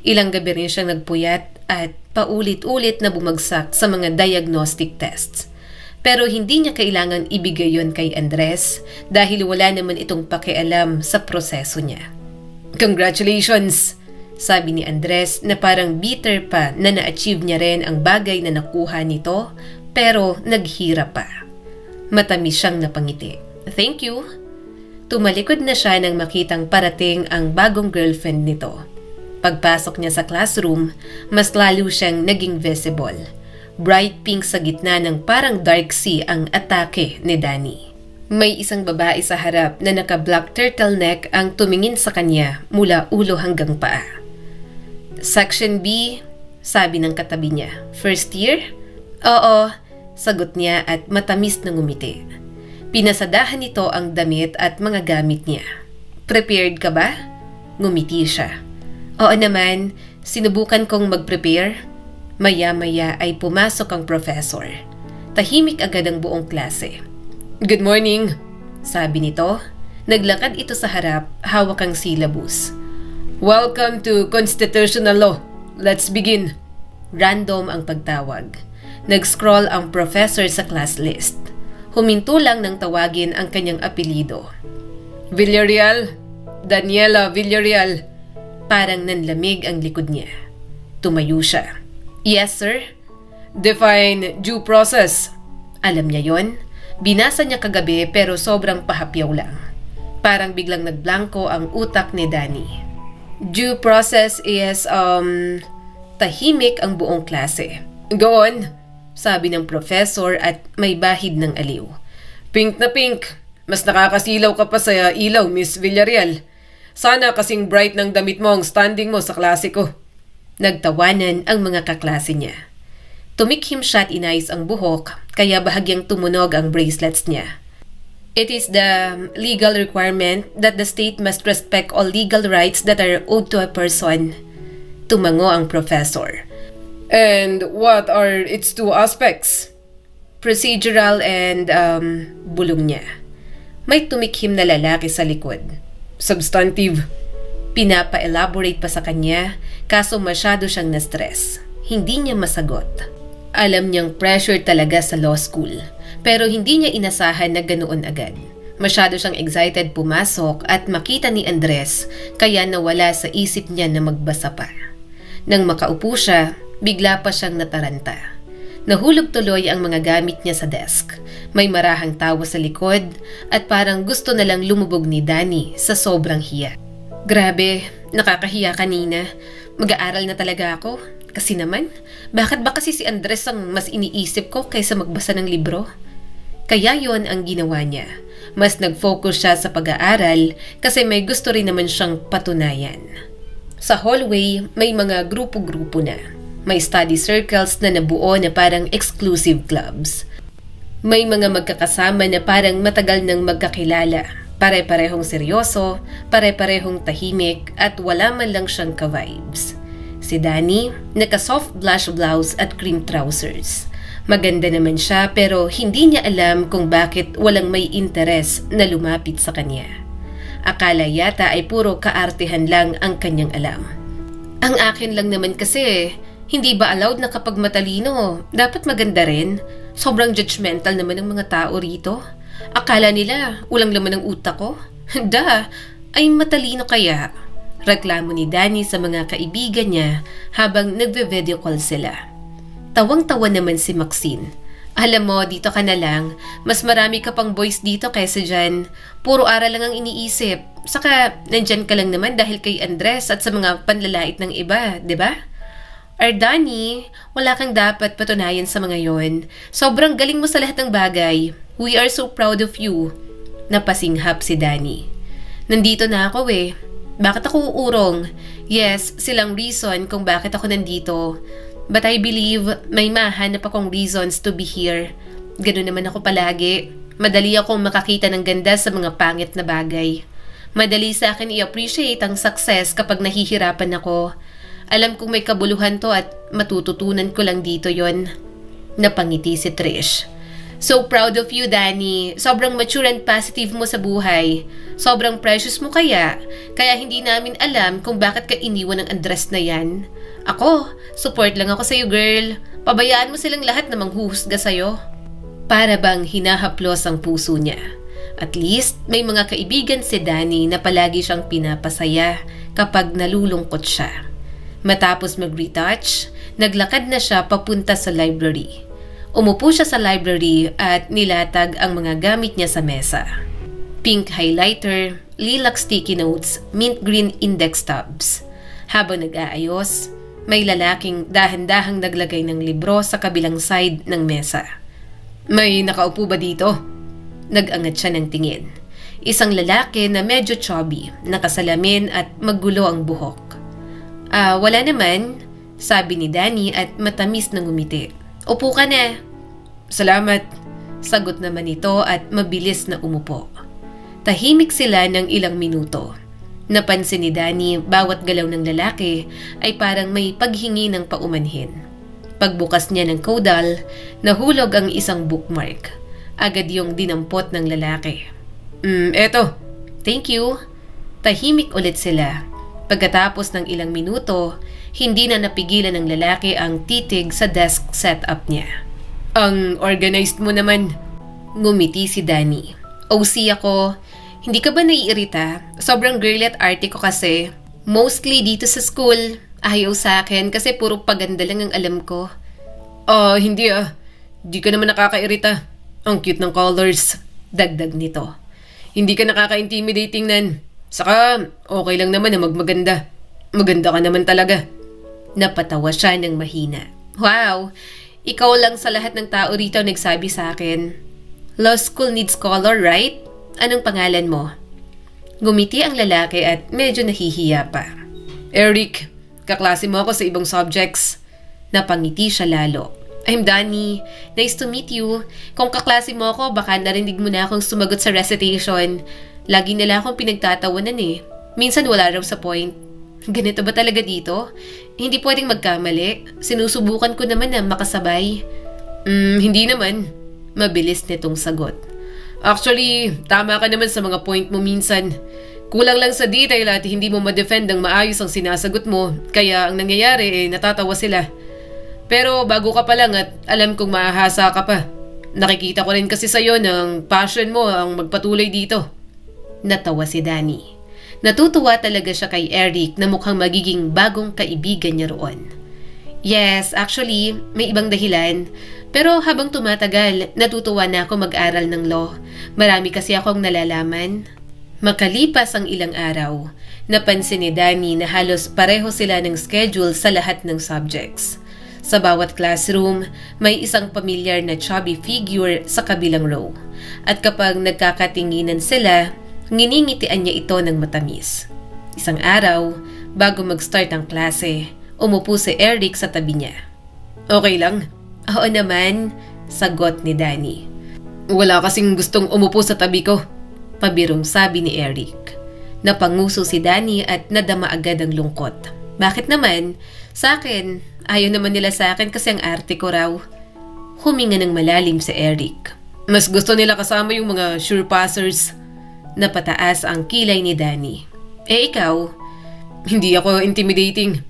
Ilang gabi rin siyang nagpuyat at paulit-ulit na bumagsak sa mga diagnostic tests. Pero hindi niya kailangan ibigay yon kay Andres dahil wala naman itong pakialam sa proseso niya. Congratulations! Sabi ni Andres na parang bitter pa na na-achieve niya rin ang bagay na nakuha nito pero naghirap pa. Matamis siyang napangiti. Thank you! Tumalikod na siya nang makitang parating ang bagong girlfriend nito. Pagpasok niya sa classroom, mas lalo siyang naging visible. Bright pink sa gitna ng parang dark sea ang atake ni Danny. May isang babae sa harap na naka-black turtleneck ang tumingin sa kanya mula ulo hanggang paa. Section B, sabi ng katabi niya. First year? Oo, sagot niya at matamis na ngumiti. Pinasadahan nito ang damit at mga gamit niya. Prepared ka ba? Ngumiti siya. Oo naman, sinubukan kong mag-prepare. Maya-maya ay pumasok ang professor. Tahimik agad ang buong klase. Good morning, sabi nito. Naglakad ito sa harap, hawak ang syllabus. Welcome to Constitutional Law. Let's begin. Random ang pagtawag. Nag-scroll ang professor sa class list. Huminto lang nang tawagin ang kanyang apelido. Villarreal, Daniela Villarreal. Parang nanlamig ang likod niya. Tumayo siya. Yes, sir. Define due process. Alam niya yon. Binasa niya kagabi pero sobrang pahapyaw lang. Parang biglang nagblanko ang utak ni Danny. Due process is, tahimik ang buong klase. Go on, sabi ng professor at may bahid ng aliw. Pink na pink. Mas nakakasilaw ka pa sa ilaw, Miss Villarreal. Sana kasing bright ng damit mo ang standing mo sa klase ko. Nagtawanan ang mga kaklase niya. Tumikhim siya at inayos ang buhok, kaya bahagyang tumunog ang bracelets niya. It is the legal requirement that the state must respect all legal rights that are owed to a person. Tumango ang professor. And what are its two aspects? Procedural and, bulong niya. May tumikhim na lalaki sa likod. Substantive. Pinapa-elaborate pa sa kanya, kaso masyado siyang na-stress. Hindi niya masagot. Alam niyang pressure talaga sa law school, pero hindi niya inasahan na ganoon agad. Masyado siyang excited pumasok at makita ni Andres, kaya nawala sa isip niya na magbasa pa. Nang makaupo siya, bigla pa siyang nataranta. Nahulog tuloy ang mga gamit niya sa desk. May marahang tawa sa likod at parang gusto na lang lumubog ni Danny sa sobrang hiya. Grabe, nakakahiya kanina. Mag-aaral na talaga ako. Kasi naman, bakit ba kasi si Andres ang mas iniisip ko kaysa magbasa ng libro? Kaya yon ang ginawa niya. Mas nag-focus siya sa pag-aaral kasi may gusto rin naman siyang patunayan. Sa hallway, may mga grupo-grupo na. May study circles na nabuo na parang exclusive clubs. May mga magkakasama na parang matagal nang magkakilala. Pare-parehong seryoso, pare-parehong tahimik at wala man lang siyang ka-vibes. Si Danny, naka-soft blush blouse at cream trousers. Maganda naman siya pero hindi niya alam kung bakit walang may interes na lumapit sa kanya. Akala yata ay puro kaartehan lang ang kanyang alam. Ang akin lang naman kasi, hindi ba allowed na kapag matalino, dapat maganda rin? Sobrang judgmental naman ng mga tao rito. Akala nila, ulang laman ng utak ko. Ay matalino kaya? Reklamo ni Danny sa mga kaibigan niya habang nagve-video call sila. Tawang-tawa naman si Maxine. Alam mo, dito ka na lang. Mas marami ka pang boys dito kaysa dyan. Puro aral lang ang iniisip. Saka, nandyan ka lang naman dahil kay Andres at sa mga panlalait ng iba, di ba? Ardani, wala kang dapat patunayan sa mga yon. Sobrang galing mo sa lahat ng bagay. We are so proud of you. Napasinghap si Danny. Nandito na ako eh. Bakit ako uurong? Yes, silang reason kung bakit ako nandito. But I believe may mahanap akong reasons to be here. Ganun naman ako palagi. Madali akong makakita ng ganda sa mga pangit na bagay. Madali sa akin i-appreciate ang success kapag nahihirapan ako. Alam kong may kabuluhan to at matututunan ko lang dito yon. Napangiti si Trish. So proud of you, Danny. Sobrang mature and positive mo sa buhay. Sobrang precious mo kaya hindi namin alam kung bakit ka iniwan ng Andres na yan. Ako, support lang ako sa'yo, girl. Pabayaan mo silang lahat na manghuhusga sa'yo. Para bang hinahaplos ang puso niya. At least, may mga kaibigan si Danny na palagi siyang pinapasaya kapag nalulungkot siya. Matapos mag-retouch, naglakad na siya papunta sa library. Umupo siya sa library at nilatag ang mga gamit niya sa mesa. Pink highlighter, lilac sticky notes, mint green index tabs. Habang nag-aayos, may lalaking dahan-dahang naglagay ng libro sa kabilang side ng mesa. May nakaupo ba dito? Nag-angat siya ng tingin. Isang lalaki na medyo chubby, nakasalamin at maggulo ang buhok. Wala naman, sabi ni Danny at matamis na ngumiti. Upo ka na. Salamat, sagot naman ito at mabilis na umupo. Tahimik sila ng ilang minuto. Napansin ni Danny bawat galaw ng lalaki ay parang may paghingi ng paumanhin. Pagbukas niya ng caudal, nahulog ang isang bookmark. Agad yung dinampot ng lalaki. Eto. Thank you. Tahimik ulit sila. Pagkatapos ng ilang minuto, hindi na napigilan ng lalaki ang titig sa desk setup niya. Ang organized mo naman. Ngumiti si Danny. OC ako. Hindi ka ba naiirita? Sobrang girly at arty ko kasi. Mostly dito sa school. Ayaw sa akin kasi puro paganda lang ang alam ko. Hindi Di ka naman nakakairita. Ang cute ng colors. Dagdag nito. Hindi ka nakaka-intimidating nan. Saka, okay lang naman na magmaganda. Maganda ka naman talaga. Napatawa siya ng mahina. Wow, ikaw lang sa lahat ng tao rito nagsabi sa akin. Law school needs scholar, right? Anong pangalan mo? Ngumiti ang lalaki at medyo nahihiya pa. Eric, kaklase mo ako sa ibang subjects. Napangiti siya lalo. I'm Danny. Nice to meet you. Kung kaklase mo ako, baka narinig mo na akong sumagot sa recitation. Lagi nila akong pinagtatawanan eh. Minsan wala raw sa point. Ganito ba talaga dito? Hindi pwedeng magkamali. Sinusubukan ko naman na makasabay. Hindi naman. Mabilis nitong sagot. Actually, tama ka naman sa mga point mo minsan. Kulang lang sa detail at hindi mo ma-defend ang maayos ang sinasagot mo. Kaya ang nangyayari natatawa sila. Pero bago ka pa lang at alam kong maahasa ka pa. Nakikita ko rin kasi sa'yo ng passion mo ang magpatuloy dito. Natawa si Danny. Natutuwa talaga siya kay Eric na mukhang magiging bagong kaibigan niya roon. Yes, actually, may ibang dahilan. Pero habang tumatagal, natutuwa na ako mag-aral ng law. Marami kasi akong nalalaman. Makalipas ang ilang araw, napansin ni Danny na halos pareho sila ng schedule sa lahat ng subjects. Sa bawat classroom, may isang pamilyar na chubby figure sa kabilang row. At kapag nagkakatinginan sila, nginingitian niya ito ng matamis. Isang araw, bago mag-start ang klase, umupo si Eric sa tabi niya. Okay lang? Oo naman, sagot ni Danny. Wala kasing gustong umupo sa tabi ko, pabirong sabi ni Eric. Napanguso si Danny at nadama agad ang lungkot. Bakit naman? Sa akin, ayaw naman nila sa akin kasi ang arte ko raw. Huminga ng malalim si Eric. Mas gusto nila kasama yung mga sure passers. Napataas ang kilay ni Danny. Ikaw? Hindi ako intimidating.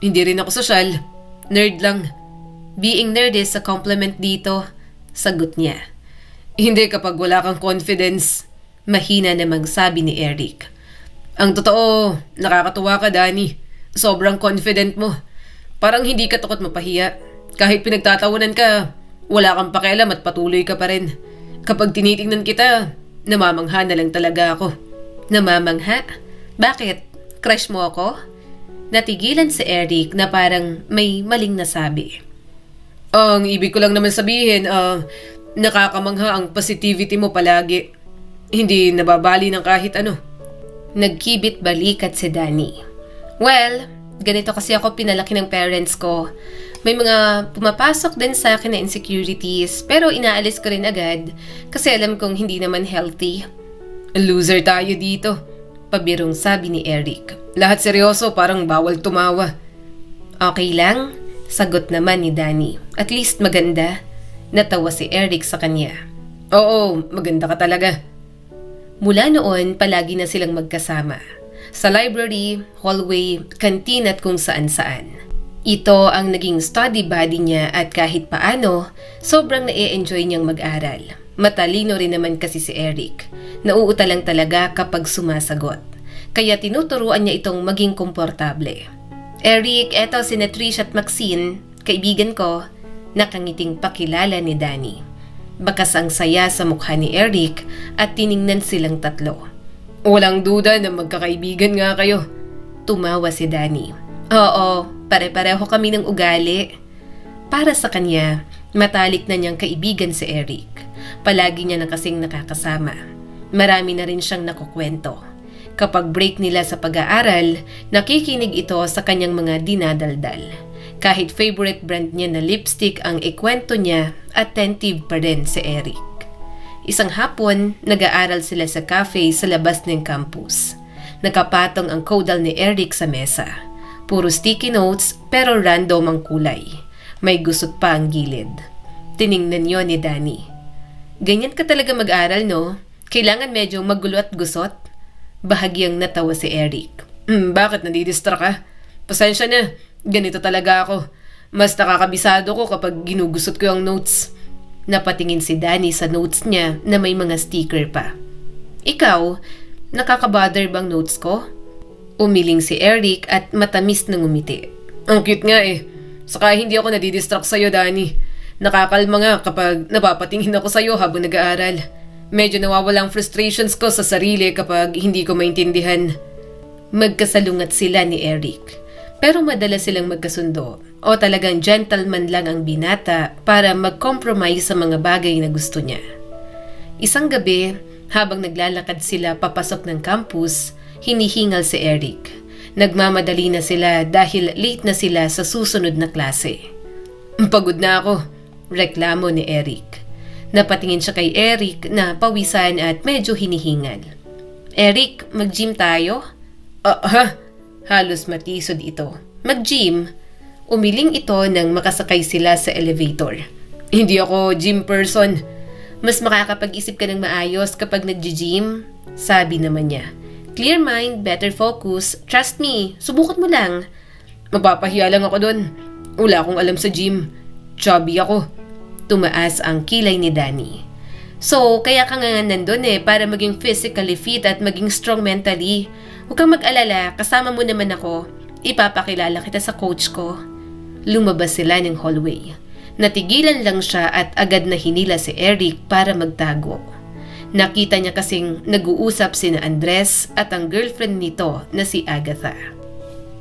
Hindi rin ako sosyal. Nerd lang. Being nerd is a compliment dito, sagot niya. Hindi kapag wala kang confidence, mahina namang sabi ni Eric. Ang totoo, nakakatuwa ka, Danny. Sobrang confident mo. Parang hindi ka takot mapahiya. Kahit pinagtatawanan ka, Wala kang pakialam at patuloy ka pa rin. Kapag tinitingnan kita, namamangha na lang talaga ako. Namamangha? Bakit? Crush mo ako? Natigilan si Eric na parang may maling nasabi. Ang ibig ko lang naman sabihin, nakakamangha ang positivity mo palagi. Hindi nababali ng kahit ano. Nagkibit balikat si Danny. Well, ganito kasi ako pinalaki ng parents ko. May mga pumapasok din sa akin na insecurities pero inaalis ko rin agad kasi alam kong hindi naman healthy. Loser tayo dito, pabirong sabi ni Eric. Lahat seryoso, parang bawal tumawa. Okay lang, sagot naman ni Danny. At least maganda. Natawa si Eric sa kanya. Oo, maganda ka talaga. Mula noon, palagi na silang magkasama. Sa library, hallway, kantin at kung saan-saan. Ito ang naging study buddy niya at kahit paano, sobrang na-enjoy niyang mag-aral. Matalino rin naman kasi si Eric. Nauuta lang talaga kapag sumasagot. Kaya tinuturuan niya itong maging komportable. Eric, eto si Trish at Maxine, kaibigan ko, nakangiting pakilala ni Danny. Bakas ang saya sa mukha ni Eric at tiningnan silang tatlo. Walang duda na magkakaibigan nga kayo. Tumawa si Danny. Oo, pare-pareho kami ng ugali. Para sa kanya, matalik na niyang kaibigan si Eric. Palagi niya na kasing nakakasama. Marami na rin siyang nakukwento. Kapag break nila sa pag-aaral, nakikinig ito sa kanyang mga dinadaldal. Kahit favorite brand niya na lipstick ang ikwento niya, attentive pa rin si Eric. Isang hapon, nag-aaral sila sa cafe sa labas ng campus. Nakapatong ang caudal ni Eric sa mesa. Puro sticky notes pero random ang kulay. May gusot pa ang gilid. Tiningnan yon ni Danny. Ganyan ka talaga mag-aral, no? Kailangan medyo magulo at gusot? Bahagyang natawa si Eric. Bakit nadidistract ka? Pasensya na, ganito talaga ako. Mas nakakabisado ko kapag ginugusot ko yung notes. Napatingin si Danny sa notes niya na may mga sticker pa. Ikaw, nakakabother bang notes ko? Umiling si Eric at matamis na ngumiti. Ang cute nga eh. Saka hindi ako nadidistract sa'yo, Danny. Nakakalma nga kapag napapatingin ako sa'yo habang nag-aaral. Medyo nawawalang frustrations ko sa sarili kapag hindi ko maintindihan. Magkasalungat sila ni Eric. Pero madalas silang magkasundo o talagang gentleman lang ang binata para mag-compromise sa mga bagay na gusto niya. Isang gabi, habang naglalakad sila papasok ng campus, hinihingal si Eric. Nagmamadali na sila dahil late na sila sa susunod na klase. Pagod na ako, reklamo ni Eric. Napatingin siya kay Eric na pawisan at medyo hinihingal. Eric, mag-gym tayo? Halos matisod ito. Mag-gym? Umiling ito nang makasakay sila sa elevator. Hindi ako gym person. Mas makakapag-isip ka ng maayos kapag nag-gym, sabi naman niya. Clear mind, better focus. Trust me, subukan mo lang. Mapapahiya lang ako dun. Wala akong alam sa gym. Chubby ako. Tumaas ang kilay ni Danny. So, kaya ka nga nandun para maging physically fit at maging strong mentally. Huwag kang mag-alala, kasama mo naman ako. Ipapakilala kita sa coach ko. Lumabas sila ng hallway. Natigilan lang siya at agad na hinila si Eric para magtago. Nakita niya kasing nag-uusap sina Andres at ang girlfriend nito na si Agatha.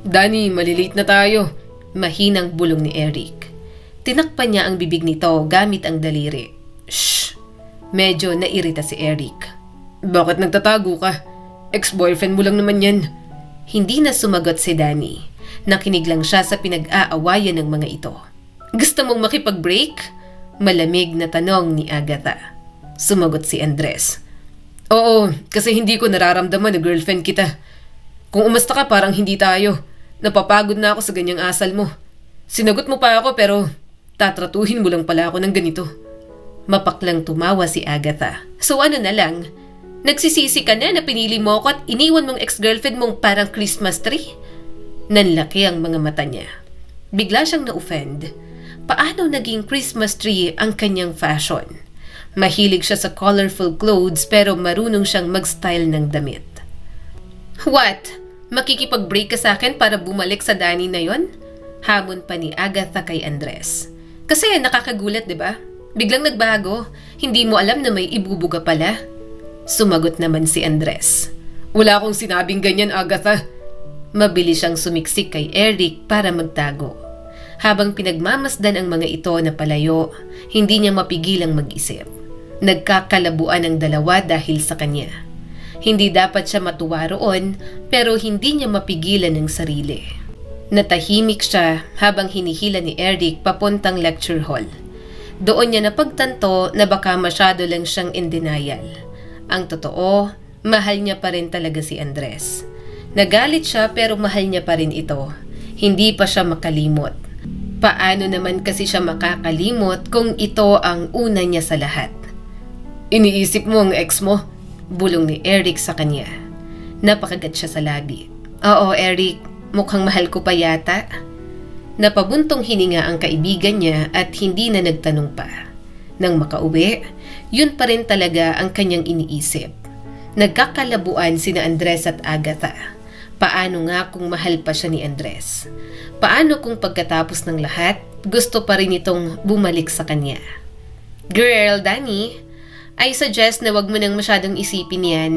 Danny, malilate na tayo. Mahinang bulong ni Eric. Tinakpan niya ang bibig nito gamit ang daliri. Shh! Medyo nairita si Eric. Bakit nagtatago ka? Ex-boyfriend mo lang naman yan. Hindi na sumagot si Danny. Nakinig lang siya sa pinag-aawayan ng mga ito. Gusto mong makipag-break? Malamig na tanong ni Agatha. Sumagot si Andres. Oo, kasi hindi ko nararamdaman na girlfriend kita. Kung umasta ka parang hindi tayo. Napapagod na ako sa ganyang asal mo. Sinagot mo pa ako pero tatratuhin mo lang pala ako ng ganito. Mapaklang tumawa si Agatha. So ano na lang? Nagsisisi ka na pinili mo ako at iniwan mong ex-girlfriend mong parang Christmas tree? Nanlaki ang mga mata niya. Bigla siyang na-offend. Paano naging Christmas tree ang kanyang fashion? Mahilig siya sa colorful clothes pero marunong siyang mag-style ng damit. What? Makikipag-break ka sa akin para bumalik sa Danny na yon? Hamon pa ni Agatha kay Andres. Kasi nakakagulat, di ba? Biglang nagbago. Hindi mo alam na may ibubuga pala. Sumagot naman si Andres. Wala akong sinabing ganyan, Agatha. Mabilis siyang sumiksik kay Eric para magtago. Habang pinagmamasdan ang mga ito na palayo, hindi niya mapigilang mag-isip. Nagkakalabuan ang dalawa dahil sa kanya. Hindi dapat siya matuwa roon, pero hindi niya mapigilan ang sarili. Natahimik siya habang hinihila ni Eric papuntang lecture hall. Doon niya napagtanto na baka masyado lang siyang in denial. Ang totoo, mahal niya pa rin talaga si Andres. Nagalit siya pero mahal niya pa rin ito. Hindi pa siya makalimot. Paano naman kasi siya makakalimot kung ito ang una niya sa lahat? Iniisip mo ang ex mo? Bulong ni Eric sa kanya. Napakagat siya sa labi. Oo, Eric, mukhang mahal ko pa yata. Napabuntong hininga ang kaibigan niya at hindi na nagtanong pa. Nang makauwi, yun pa rin talaga ang kanyang iniisip. Nagkakalabuan sina Andres at Agatha. Paano nga kung mahal pa siya ni Andres? Paano kung pagkatapos ng lahat, gusto pa rin itong bumalik sa kanya? Girl, Danny, I suggest na wag mo nang masyadong isipin yan,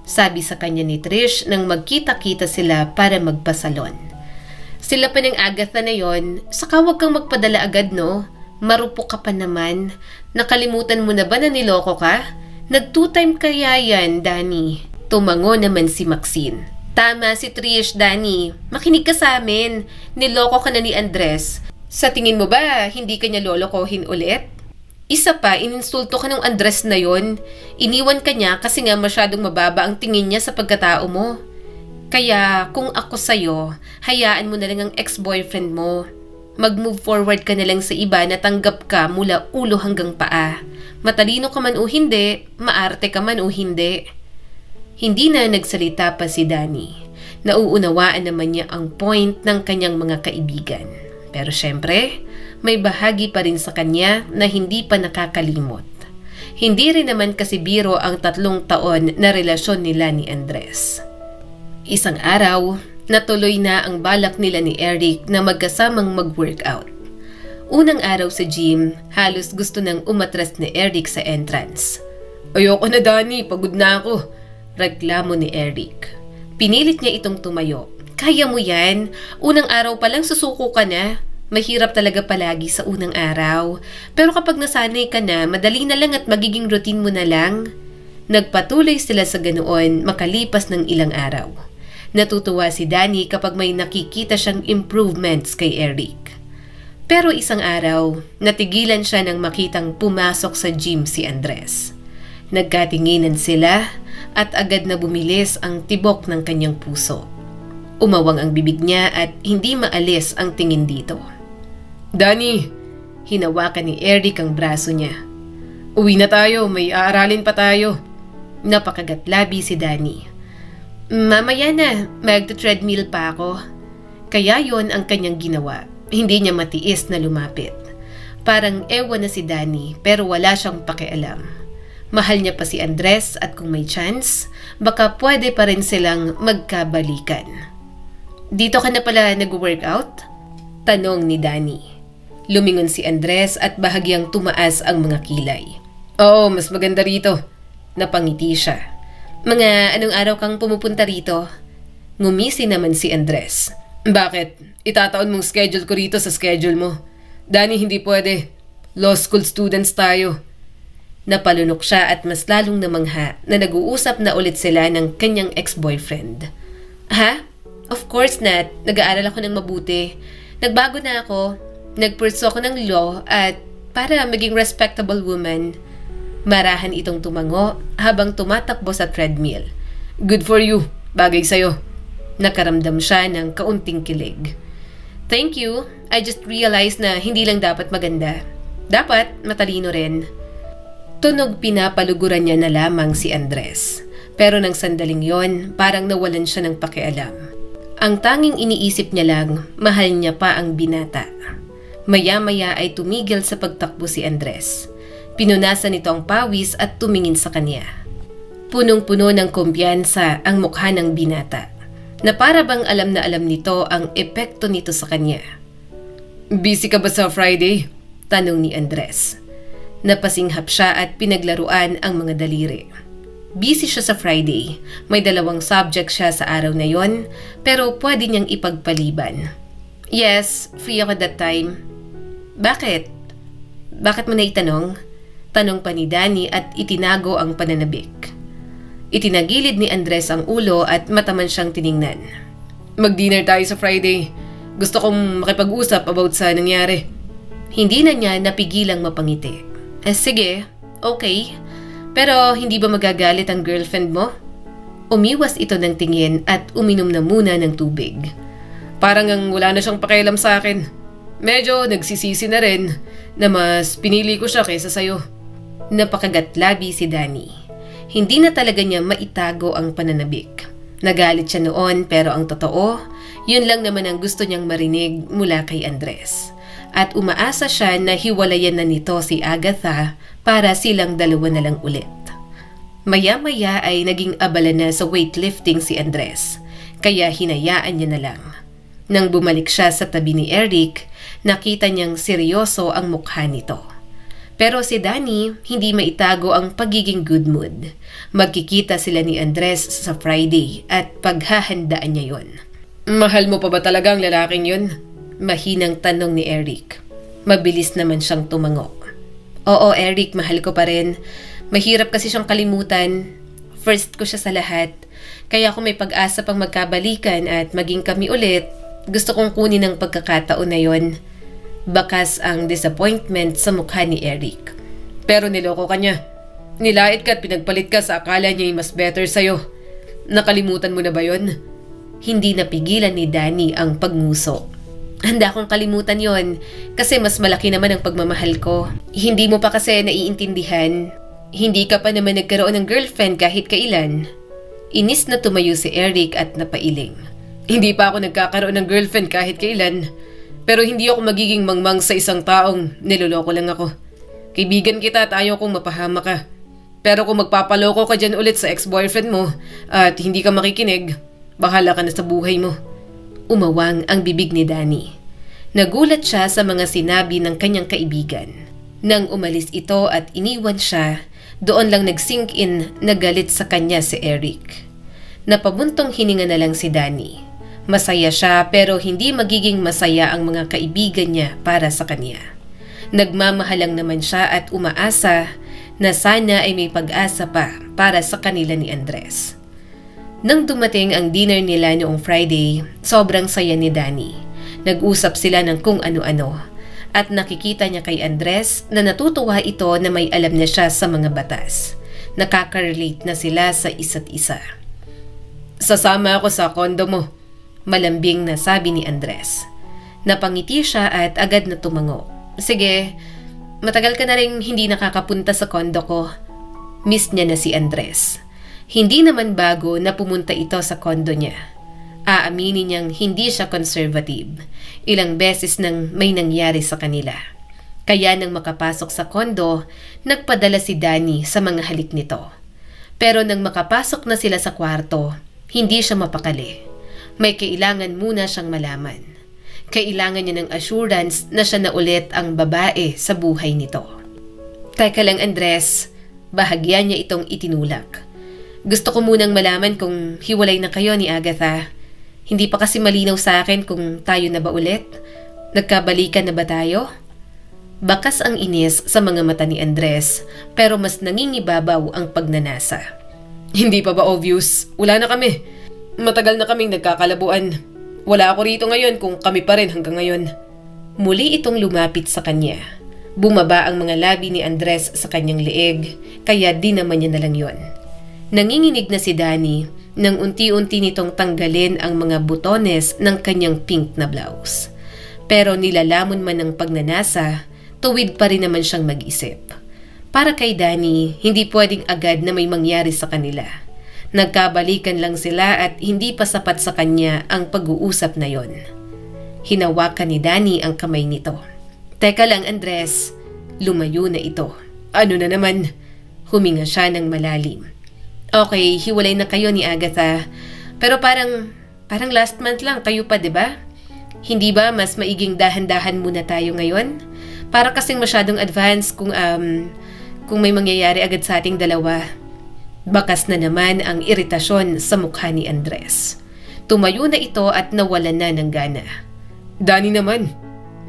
sabi sa kanya ni Trish nang magkita-kita sila para magpasalon. Sila pa ng Agatha na yon, saka wag kang magpadala agad no? Marupok ka pa naman. Nakalimutan mo na ba na niloko ka? Nag-2-time kaya yan, Danny. Tumango naman si Maxine. Tama si Trish, Danny. Makinig ka sa amin. Niloko ka na ni Andres. Sa tingin mo ba, hindi ka niya lolokohin ulit? Isa pa, ininsulto ka ng Andres na yon. Iniwan ka niya kasi nga masyadong mababa ang tingin niya sa pagkatao mo. Kaya kung ako sa'yo, hayaan mo na lang ang ex-boyfriend mo. Mag-move forward ka na lang sa iba na tanggap ka mula ulo hanggang paa. Matalino ka man o hindi, maarte ka man o hindi. Hindi na nagsalita pa si Danny. Nauunawaan naman niya ang point ng kanyang mga kaibigan. Pero syempre, may bahagi pa rin sa kanya na hindi pa nakakalimot. Hindi rin naman kasi biro ang 3 taon na relasyon nila ni Andres. Isang araw, natuloy na ang balak nila ni Eric na magkasamang mag-workout. Unang araw sa gym, halos gusto nang umatras ni Eric sa entrance. Ayoko na, Danny, pagod na ako, reklamo ni Eric. Pinilit niya itong tumayo. Kaya mo yan, unang araw pa lang susuko ka na. Mahirap talaga palagi sa unang araw. Pero kapag nasanay ka na, madali na lang at magiging routine mo na lang. Nagpatuloy sila sa ganoon makalipas ng ilang araw. Natutuwa si Danny kapag may nakikita siyang improvements kay Eric. Pero isang araw, natigilan siya nang makitang pumasok sa gym si Andres. Nagkatinginan sila at agad na bumilis ang tibok ng kanyang puso. Umawang ang bibig niya at hindi maalis ang tingin dito. Danny, hinawakan ni Eric ang braso niya. Uwi na tayo, may aaralin pa tayo. Napakagatlabi si Danny. Mamaya na, magta-treadmill pa ako. Kaya yon ang kanyang ginawa. Hindi niya matiis na lumapit. Parang ewan na si Danny pero wala siyang pakialam. Mahal niya pa si Andres at kung may chance, baka pwede pa rin silang magkabalikan. Dito ka na pala nag-workout? Tanong ni Danny. Lumingon si Andres at bahagyang tumaas ang mga kilay. Oo, mas maganda rito. Napangiti siya. Mga anong araw kang pumupunta rito? Ngumisi naman si Andres. Bakit? Itataon mong schedule ko rito sa schedule mo. Danny, hindi pwede. Law school students tayo. Napalunok siya at mas lalong namangha na nag-uusap na ulit sila ng kanyang ex-boyfriend. Ha? Of course not. Nag-aaral ako ng mabuti. Nagbago na ako. Nagpurso ako ng law at para maging respectable woman. Marahan itong tumango habang tumatakbo sa treadmill. Good for you. Bagay sa'yo. Nakaramdam siya ng kaunting kilig. Thank you. I just realized na hindi lang dapat maganda. Dapat matalino rin. Tunog pinapaluguran niya na lamang si Andres. Pero nang sandaling yon, parang nawalan siya ng pakialam. Ang tanging iniisip niya lang, mahal niya pa ang binata. Maya-maya ay tumigil sa pagtakbo si Andres. Pinunasan nito ang pawis at tumingin sa kanya. Punong-puno ng kumpiyansa ang mukha ng binata, na para bang alam na alam nito ang epekto nito sa kanya. Busy ka ba sa Friday? Tanong ni Andres. Napasinghap siya at pinaglaruan ang mga daliri. Busy siya sa Friday. May 2 subject siya sa araw na yon, pero pwede niyang ipagpaliban. Yes, free ako that time. Bakit? Bakit mo na itanong? Tanong pa ni Danny at itinago ang pananabik. Itinagilid ni Andres ang ulo at mataman siyang tiningnan. Mag-dinner tayo sa Friday. Gusto kong makipag-usap about sa nangyari. Hindi na niya napigilang mapangiti. Sige, okay. Pero hindi ba magagalit ang girlfriend mo? Umiwas ito ng tingin at uminom na muna ng tubig. Parang ang wala na siyang pakialam sa akin. Medyo nagsisisi na rin na mas pinili ko siya kaysa sayo. Napakagatlabi si Danny. Hindi na talaga niya maitago ang pananabik. Nagalit siya noon pero ang totoo, yun lang naman ang gusto niyang marinig mula kay Andres. At umaasa siya na hiwalayan na nito si Agatha para silang 2 na lang ulit. Maya-maya ay naging abala na sa weightlifting si Andres, kaya hinayaan niya na lang. Nang bumalik siya sa tabi ni Eric, nakita niyang seryoso ang mukha nito. Pero si Danny, hindi maitago ang pagiging good mood. Magkikita sila ni Andres sa Friday at paghahandaan niya yon. Mahal mo pa ba talaga ang lalaking yun? Mahinang tanong ni Eric. Mabilis naman siyang tumango. Oo, Eric, mahal ko pa rin. Mahirap kasi siyang kalimutan. First ko siya sa lahat. Kaya kung may pag-asa pang magkabalikan at maging kami ulit, gusto kong kunin ang pagkakataon na yon. Bakas ang disappointment sa mukha ni Eric. Pero niloko ka niya. Nilait ka at pinagpalit ka sa akala niya mas better sa'yo. Nakalimutan mo na ba yon? Hindi napigilan ni Danny ang pagmuso. Handa akong kalimutan yon kasi mas malaki naman ang pagmamahal ko. Hindi mo pa kasi naiintindihan. Hindi ka pa naman nagkaroon ng girlfriend kahit kailan. Inis na tumayo si Eric at napailing. Hindi pa ako nagkakaroon ng girlfriend kahit kailan. Pero hindi ako magiging mangmang sa isang taong niloloko lang ako. Kaibigan kita at ayaw kong mapahama ka. Pero kung magpapaloko ka dyan ulit sa ex-boyfriend mo at hindi ka makikinig, bahala ka na sa buhay mo. Umawang ang bibig ni Danny. Nagulat siya sa mga sinabi ng kanyang kaibigan. Nang umalis ito at iniwan siya, doon lang nag-sink in na galit sa kanya si Eric. Napabuntong hininga na lang si Danny. Masaya siya pero hindi magiging masaya ang mga kaibigan niya para sa kanya. Nagmamahalang naman siya at umaasa na sana ay may pag-asa pa para sa kanila ni Andres. Nang dumating ang dinner nila noong Friday, sobrang saya ni Danny. Nag-usap sila ng kung ano-ano at nakikita niya kay Andres na natutuwa ito na may alam na siya sa mga batas. Nakaka-relate na sila sa isa't isa. Sasama ako sa kondo mo, malambing na sabi ni Andres. Napangiti siya at agad na tumango. Sige, matagal ka na rin hindi nakakapunta sa kondo ko. Miss niya na si Andres. Hindi naman bago na pumunta ito sa kondo niya. Aaminin niyang hindi siya conservative. Ilang beses nang may nangyari sa kanila. Kaya nang makapasok sa kondo, nagpadala si Danny sa mga halik nito. Pero nang makapasok na sila sa kwarto, hindi siya mapakali. May kailangan muna siyang malaman. Kailangan niya ng assurance na siya na ulit ang babae sa buhay nito. Teka lang Andres, bahagya niya itong itinulak. Gusto ko munang malaman kung hiwalay na kayo ni Agatha. Hindi pa kasi malinaw sa akin kung tayo na ba ulit. Nagkabalikan na ba tayo? Bakas ang inis sa mga mata ni Andres pero mas nangingibabaw ang pagnanasa. Hindi pa ba obvious? Wala na kami. Matagal na kaming nagkakalabuan. Wala ako rito ngayon kung kami pa rin hanggang ngayon. Muli itong lumapit sa kanya. Bumaba ang mga labi ni Andres sa kanyang leeg, kaya di naman niya na lang yon. Nanginginig na si Danny nang unti-unti nitong tanggalin ang mga butones ng kanyang pink na blouse. Pero nilalamon man ng pagnanasa, tuwid pa rin naman siyang mag-isip. Para kay Danny, hindi pwedeng agad na may mangyari sa kanila. Nagkabalikan lang sila at hindi pa sapat sa kanya ang pag-uusap na yon. Hinawakan ni Danny ang kamay nito. Teka lang Andres, lumayo na ito. Ano na naman? Huminga siya ng malalim. Okay, hiwalay na kayo ni Agatha. Pero parang last month lang kayo pa, 'di ba? Hindi ba mas maiging dahan-dahan muna tayo ngayon? Para kasing masyadong advance kung may mangyayari agad sa ating dalawa. Bakas na naman ang iritasyon sa mukha ni Andres. Tumayo na ito at nawalan na ng gana. Danny naman,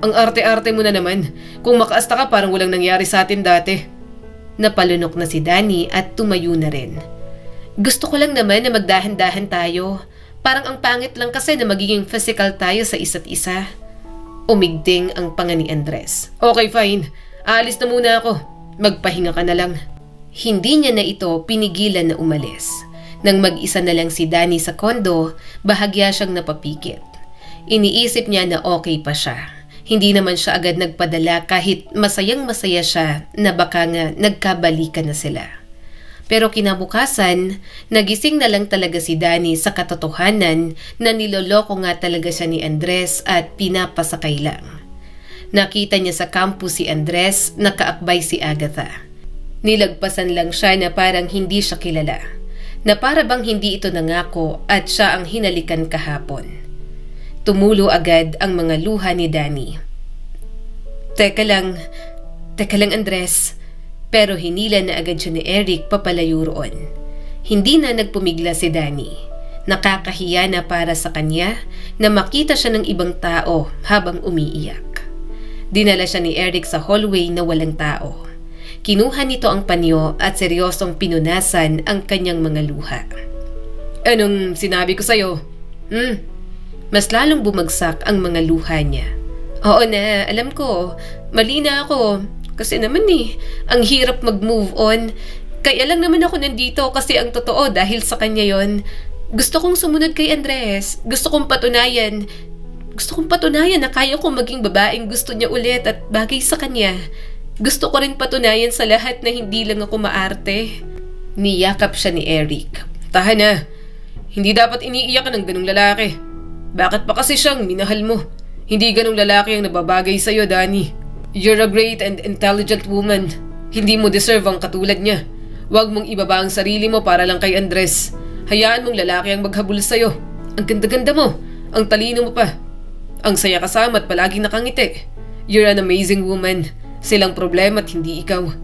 ang arte-arte mo na naman. Kung makaasta ka parang walang nangyari sa atin dati. Napalunok na si Danny at tumayo na rin. Gusto ko lang naman na magdahan-dahan tayo. Parang ang pangit lang kasi na magiging physical tayo sa isa't isa. Umigting ang panga ni Andres. Okay, fine. Aalis na muna ako. Magpahinga ka na lang. Hindi niya na ito pinigilan na umalis. Nang mag-isa na lang si Danny sa kondo, bahagya siyang napapikit. Iniisip niya na okay pa siya. Hindi naman siya agad nagpadala kahit masayang-masaya siya na baka nga nagkabalikan na sila. Pero kinabukasan, nagising na lang talaga si Danny sa katotohanan na niloloko nga talaga siya ni Andres at pinapasakay lang. Nakita niya sa campus si Andres, nakaakbay si Agatha. Nilagpasan lang siya na parang hindi siya kilala, na para bang hindi ito nangako at siya ang hinalikan kahapon. Tumulo agad ang mga luha ni Danny. Teka lang Andres. Pero hinila na agad siya ni Eric papalayo roon. Hindi na nagpumigla si Danny. Nakakahiya na para sa kanya na makita siya ng ibang tao habang umiiyak. Dinala siya ni Eric sa hallway na walang tao. Kinuha nito ang panyo at seryosong pinunasan ang kanyang mga luha. Anong sinabi ko sa'yo? Mas lalong bumagsak ang mga luha niya. Oo na, alam ko. Mali na ako. Kasi naman ang hirap mag-move on. Kaya lang naman ako nandito kasi ang totoo dahil sa kanya yon. Gusto kong sumunod kay Andres. Gusto kong patunayan na kaya kong maging babaeng gusto niya ulit at bagay sa kanya. Gusto ko rin patunayan sa lahat na hindi lang ako maarte. Niyakap siya ni Eric. Tahan na. Hindi dapat iniiyak ng ganung lalaki. Bakit pa kasi siyang minahal mo? Hindi ganung lalaki ang nababagay sa'yo, Danny. You're a great and intelligent woman. Hindi mo deserve ang katulad niya. Huwag mong ibaba ang sarili mo para lang kay Andres. Hayaan mong lalaki ang maghabol sa'yo. Ang ganda-ganda mo. Ang talino mo pa. Ang saya kasama at palaging nakangiti. You're an amazing woman. Silang problema at hindi ikaw.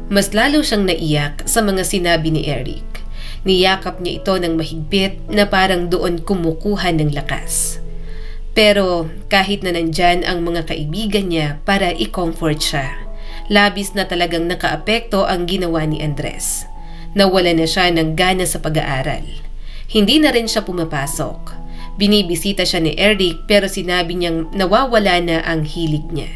Mas lalo siyang naiyak sa mga sinabi ni Eric. Niyakap niya ito ng mahigpit na parang doon kumukuha ng lakas. Pero kahit na nandyan ang mga kaibigan niya para i-comfort siya, labis na talagang nakaapekto ang ginawa ni Andres. Nawala na siya ng gana sa pag-aaral. Hindi na rin siya pumapasok. Binibisita siya ni Eric pero sinabi niyang nawawala na ang hilig niya.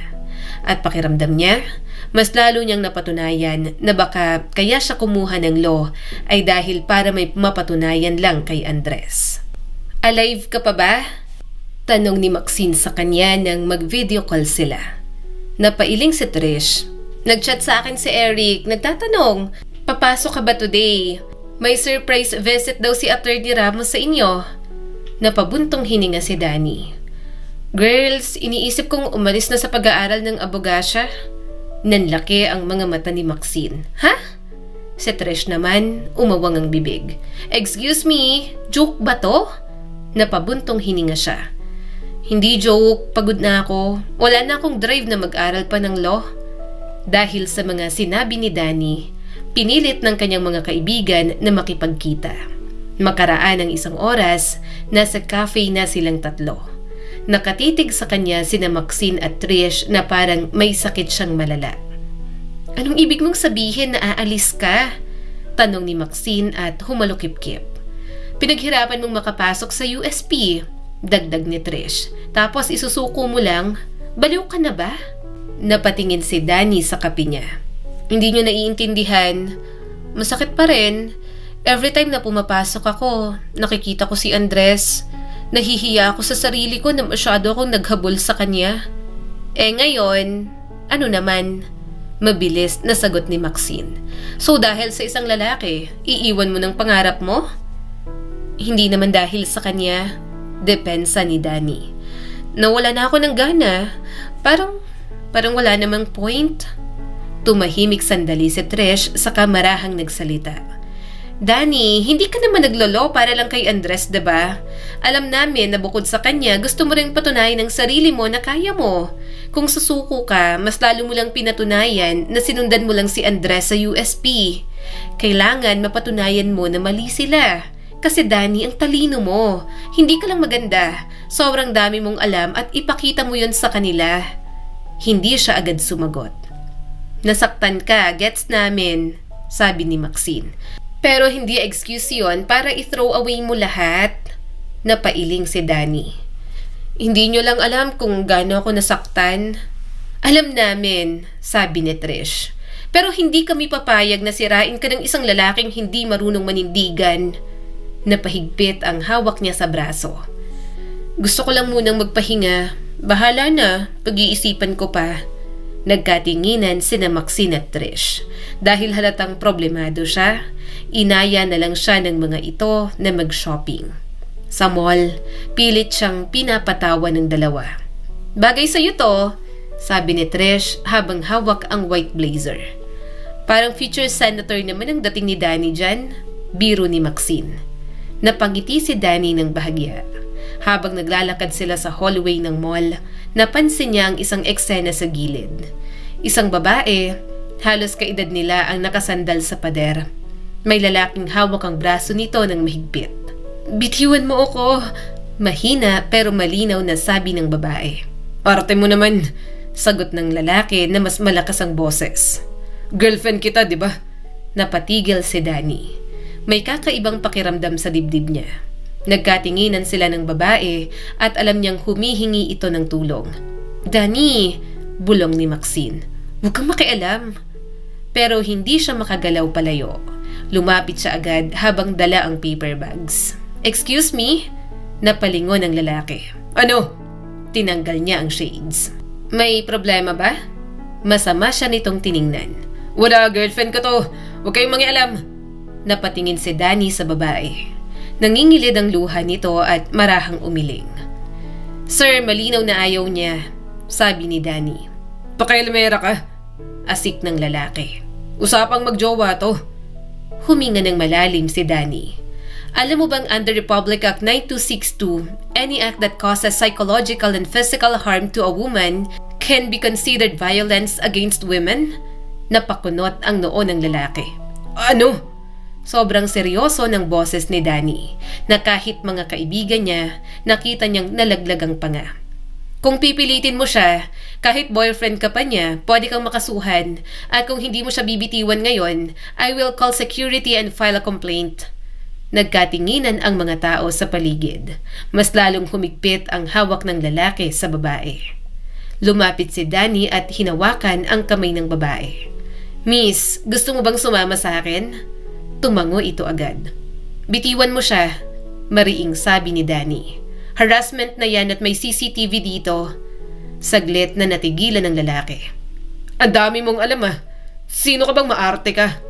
At pakiramdam niya, mas lalo niyang napatunayan na baka kaya siya kumuha ng law ay dahil para may mapatunayan lang kay Andres. Alive ka pa ba? Tanong ni Maxine sa kanya nang mag-video call sila. Napailing si Trish. Nag-chat sa akin si Eric, nagtatanong, papasok ka ba today? May surprise visit daw si Attorney Ramos sa inyo. Napabuntong hininga si Danny. Girls, iniisip kong umalis na sa pag-aaral ng abogasya. Nanlaki ang mga mata ni Maxine. Ha? Si Trish naman, umawang ang bibig. Excuse me, joke ba to? Napabuntong hininga siya. Hindi joke, pagod na ako. Wala na akong drive na mag-aral pa ng law. Dahil sa mga sinabi ni Danny, pinilit ng kanyang mga kaibigan na makipagkita. Makaraan ng isang oras, nasa cafe na silang tatlo. Nakatitig sa kanya sina Maxine at Trish na parang may sakit siyang malala. Anong ibig mong sabihin na aalis ka? Tanong ni Maxine at humalukip-kip. Pinaghirapan mong makapasok sa USP. Dagdag ni Trish. Tapos isusuko mo lang? Baliw ka na ba? Napatingin si Danny sa kape niya. Hindi niyo naiintindihan. Masakit pa rin. Every time na pumapasok ako, nakikita ko si Andres. Nahihiya ako sa sarili ko na masyado akong naghabol sa kanya. Ngayon, ano naman? Mabilis na sagot ni Maxine. So dahil sa isang lalaki, iiwan mo ng pangarap mo? Hindi naman dahil sa kanya. Depensa ni Danny. Nawala na ako ng gana. Parang wala namang point. Tumahimik sandali si Trish saka marahang nagsalita. Danny, hindi ka naman naglolo para lang kay Andres, diba? Alam namin na bukod sa kanya, gusto mo ring patunayan ng sarili mo na kaya mo. Kung susuko ka, mas lalo mo lang pinatunayan na sinundan mo lang si Andres sa USP. Kailangan mapatunayan mo na mali sila. Kasi Danny, ang talino mo. Hindi ka lang maganda. Sobrang dami mong alam at ipakita mo yon sa kanila. Hindi siya agad sumagot. Nasaktan ka, gets namin, sabi ni Maxine. Pero hindi excuse yon para i-throw away mo lahat. Napailing si Danny. Hindi nyo lang alam kung gaano ako nasaktan. Alam namin, sabi ni Trish. Pero hindi kami papayag na sirain ka ng isang lalaking hindi marunong manindigan. Napahigpit ang hawak niya sa braso. Gusto ko lang munang magpahinga. Bahala na, pag-iisipan ko pa. Nagkatinginan sina Maxine at Trish. Dahil halatang problemado siya, inaya na lang siya ng mga ito na mag-shopping. Sa mall, pilit siyang pinapatawa ng dalawa. Bagay sa'yo to, sabi ni Trish habang hawak ang white blazer. Parang future senator naman ang dating ni Danny dyan, biro ni Maxine. Napangiti si Danny ng bahagya. Habang naglalakad sila sa hallway ng mall, napansin niya ang isang eksena sa gilid. Isang babae, halos kaedad nila ang nakasandal sa pader. May lalaking hawak ang braso nito ng mahigpit. Bitiwan mo ako, mahina pero malinaw na sabi ng babae. Arte mo naman, sagot ng lalaki na mas malakas ang boses. Girlfriend kita, di ba? Napatigil si Danny. May kakaibang pakiramdam sa dibdib niya. Nagkatinginan sila ng babae at alam niyang humihingi ito ng tulong. Danny, bulong ni Maxine. Huwag kang makialam. Pero hindi siya makagalaw palayo. Lumapit siya agad habang dala ang paper bags. Excuse me? Napalingon ang lalaki. Ano? Tinanggal niya ang shades. May problema ba? Masama siya nitong tiningnan. Wala, girlfriend ko to. Huwag kayong mangialam. Napatingin si Danny sa babae. Nangingilid ang luha nito at marahang umiling. Sir, malinaw na ayaw niya, sabi ni Danny. Pakialamera ka, asik ng lalaki. Usapang magjowa to. Huminga ng malalim si Danny. Alam mo bang under Republic Act 9262, any act that causes psychological and physical harm to a woman can be considered violence against women? Napakunot ang noo ng lalaki. Ano? Sobrang seryoso ng boses ni Danny na kahit mga kaibigan niya, nakita niyang nalaglag ang panga. Kung pipilitin mo siya, kahit boyfriend ka pa niya, pwede kang makasuhan at kung hindi mo siya bibitiwan ngayon, I will call security and file a complaint. Nagkatinginan ang mga tao sa paligid. Mas lalong humigpit ang hawak ng lalaki sa babae. Lumapit si Danny at hinawakan ang kamay ng babae. Miss, gusto mo bang sumama sa akin? Tumango ito agad. Bitiwan mo siya, mariing sabi ni Danny. Harassment na yan at may CCTV dito. Saglit na natigilan ng lalaki. Ang dami mong alam ah. Sino ka bang maarte ka?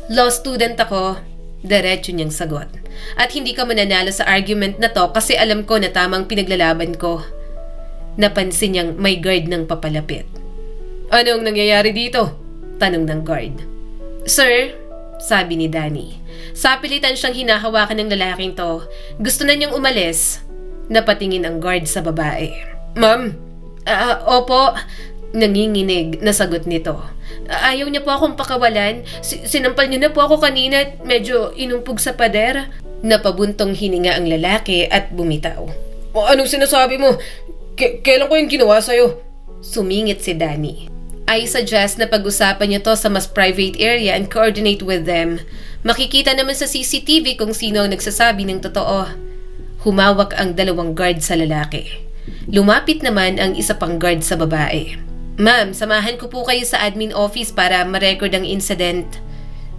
Law student ako, diretso niyang sagot. At hindi ka mananalo sa argument na to kasi alam ko na tamang pinaglalaban ko. Napansin niyang may guard ng papalapit. Anong nangyayari dito? Tanong ng guard. Sir, sabi ni Danny. Sapilitan siyang hinahawakan ng lalaking to. Gusto na niyang umalis. Napatingin ang guard sa babae. Ma'am? Opo. Nanginginig na sagot nito. Ayaw niya po akong pakawalan. Sinampal niyo na po ako kanina at medyo inumpog sa pader. Napabuntong hininga ang lalaki at bumitaw. Anong sinasabi mo? Kailan ko yung ginawa sa'yo? Sumingit si Danny. I suggest na pag-usapan niyo to sa mas private area and coordinate with them. Makikita naman sa CCTV kung sino ang nagsasabi ng totoo. Humawak ang dalawang guard sa lalaki. Lumapit naman ang isa pang guard sa babae. Ma'am, samahan ko po kayo sa admin office para ma-record ang incident.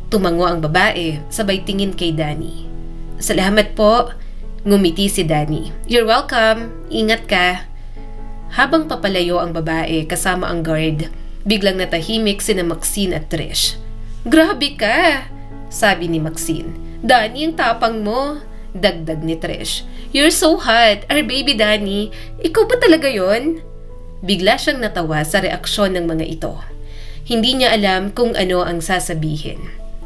Tumango ang babae, sabay tingin kay Danny. Salamat po. Ngumiti si Danny. You're welcome. Ingat ka. Habang papalayo ang babae kasama ang guard, biglang natahimik sina Maxine at Trish. Grabe ka, sabi ni Maxine. Danny, ang tapang mo. Dagdag ni Trish. You're so hot. Our baby Danny. Ikaw ba talaga yon? Bigla siyang natawa sa reaksyon ng mga ito. Hindi niya alam kung ano ang sasabihin.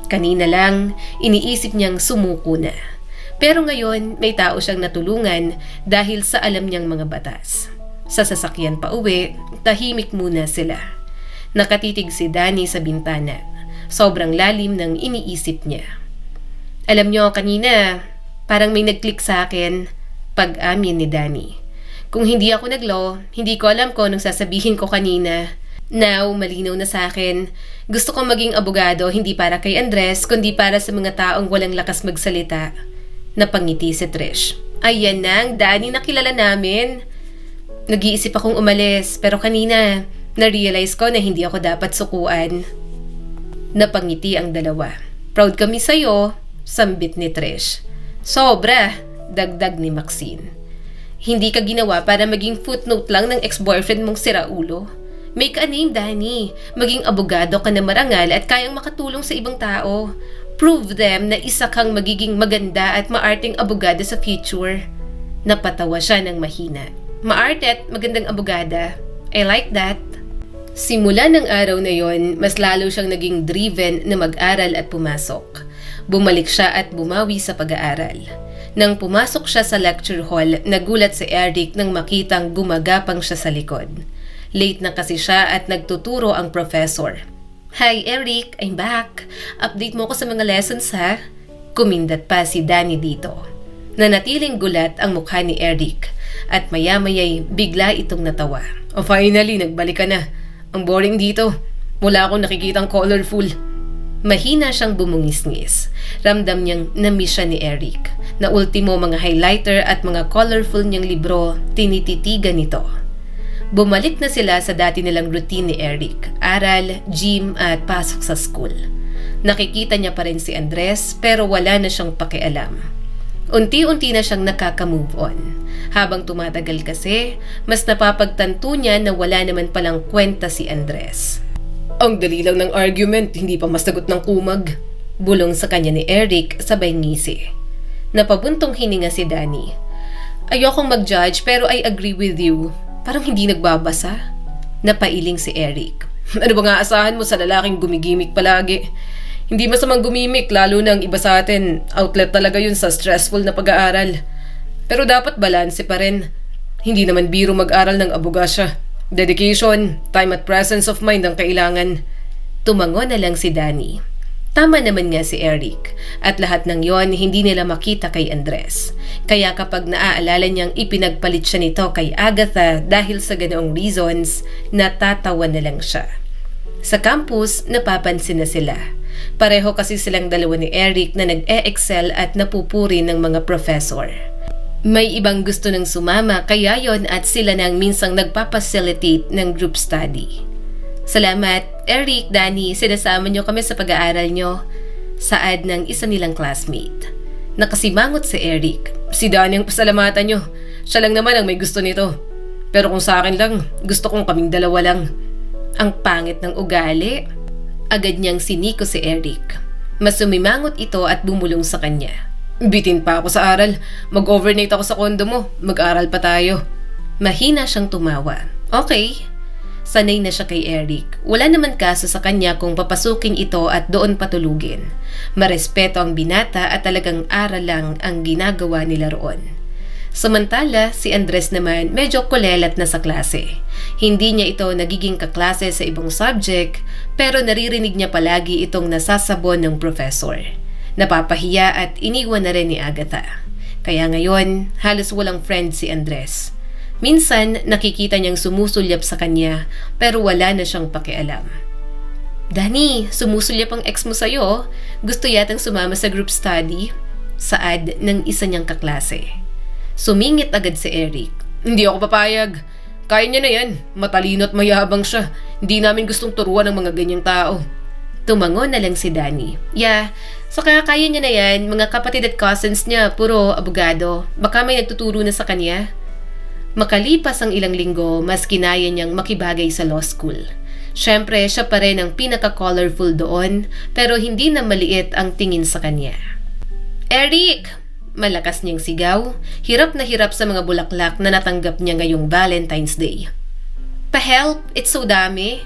Kanina lang, iniisip niyang sumuko na. Pero ngayon, may tao siyang natulungan dahil sa alam niyang mga batas. Sa sasakyan pa uwi, tahimik muna sila. Nakatitig si Danny sa bintana. Sobrang lalim ng iniisip niya. Alam niyo, kanina, parang may nag-click sa akin, pag-amin ni Danny. Kung hindi ako nag-law, hindi ko alam kung anong sasabihin ko kanina. Now, malinaw na sa akin. Gusto kong maging abogado hindi para kay Andres, kundi para sa mga taong walang lakas magsalita. Napangiti si Trish. Ayan na ang Danny na kilala namin. Nag-iisip akong umalis, pero kanina, na-realize ko na hindi ako dapat sukuan. Napangiti ang dalawa. Proud kami sa'yo, sambit ni Trish. Sobra, dagdag ni Maxine. Hindi ka ginawa para maging footnote lang ng ex-boyfriend mong siraulo. Make a name, Danny. Maging abogado ka na marangal at kayang makatulong sa ibang tao. Prove them na isa kang magiging maganda at maarteng abogada sa future. Napatawa siya ng mahina. Maarte at magandang abogada. I like that. Simula ng araw na yon, mas lalo siyang naging driven na mag-aral at pumasok. Bumalik siya at bumawi sa pag-aaral. Nang pumasok siya sa lecture hall, nagulat si Eric nang makitang gumagapang siya sa likod. Late na kasi siya at nagtuturo ang professor. Hi Eric, I'm back. Update mo ko sa mga lessons ha? Kumindat pa si Danny dito. Nanatiling gulat ang mukha ni Eric at maya-maya'y bigla itong natawa. Oh, finally, nagbalik ka na. Ang boring dito. Wala akong nakikitang colorful. Mahina siyang bumungis-ngis. Ramdam niyang na-miss siya ni Eric. Na ultimo mga highlighter at mga colorful niyang libro, tinititigan nito. Bumalik na sila sa dati nilang routine ni Eric. Aral, gym at pasok sa school. Nakikita niya pa rin si Andres pero wala na siyang pakialam. Unti-unti na siyang nakaka-move on. Habang tumatagal kasi, mas napapagtanto niya na wala naman palang kwenta si Andres. Ang dali lang ng argument, hindi pa masagot ng kumag. Bulong sa kanya ni Eric sabay ngisi. Napabuntong hininga si Danny. Ayokong mag-judge pero I agree with you. Parang hindi nagbabasa. Napailing si Eric. Ano ba nga asahan mo sa lalaking gumigimik palagi? Hindi masamang gumimik lalo na ang iba sa atin. Outlet talaga yun sa stressful na pag-aaral. Pero dapat balanse pa rin. Hindi naman biro mag-aral ng abogasya. Dedication, time at presence of mind ang kailangan. Tumango na lang si Danny. Tama naman nga si Eric. At lahat ng yon hindi nila makita kay Andres. Kaya kapag naaalala niyang ipinagpalit siya nito kay Agatha dahil sa ganoong reasons, natatawa na lang siya. Sa campus, napapansin na sila. Pareho kasi silang dalawa ni Eric na nag-e-excel at napupuri ng mga professor. May ibang gusto ng sumama kaya yon at sila nang minsang nagpapacilitate ng group study. Salamat, Eric, Danny, sinasama niyo kami sa pag-aaral niyo. Saad ng isa nilang classmate. Nakasimangot si Eric. Si Danny ang pasalamatan niyo. Siya lang naman ang may gusto nito. Pero kung sa akin lang, gusto kong kaming dalawa lang. Ang pangit ng ugali. Agad niyang siniko si Eric. Mas sumimangot ito at bumulong sa kanya. Bitin pa ako sa aral. Mag-overnight ako sa kondo mo. Mag-aral pa tayo. Mahina siyang tumawa. Okay. Sanay na siya kay Eric. Wala naman kaso sa kanya kung papasukin ito at doon patulugin. Marespeto ang binata at talagang aral lang ang ginagawa nila roon. Samantala, si Andres naman medyo kulelat na sa klase. Hindi niya ito nagiging kaklase sa ibang subject pero naririnig niya palagi itong nasasabon ng professor. Napapahiya at iniwan na rin ni Agatha. Kaya ngayon, halos walang friend si Andres. Minsan, nakikita niyang sumusulyap sa kanya pero wala na siyang pakialam. Danny, sumusulyap ang ex mo sa'yo. Gusto yatang sumama sa group study. Saad ng isa niyang kaklase. Sumingit agad si Eric. Hindi ako papayag. Kaya niya na yan. Matalino at mayabang siya. Hindi namin gustong turuan ng mga ganyang tao. Tumango na lang si Danny. Yeah, so kaya niya na yan. Mga kapatid at cousins niya, puro abogado. Baka may nagtuturo na sa kanya. Makalipas ang ilang linggo, mas kinaya niyang makibagay sa law school. Siyempre, siya pa rin ang pinaka-colorful doon, pero hindi na maliit ang tingin sa kanya. Eric! Malakas niyang sigaw, hirap na hirap sa mga bulaklak na natanggap niya ngayong Valentine's Day. Pa-help! It's so dami!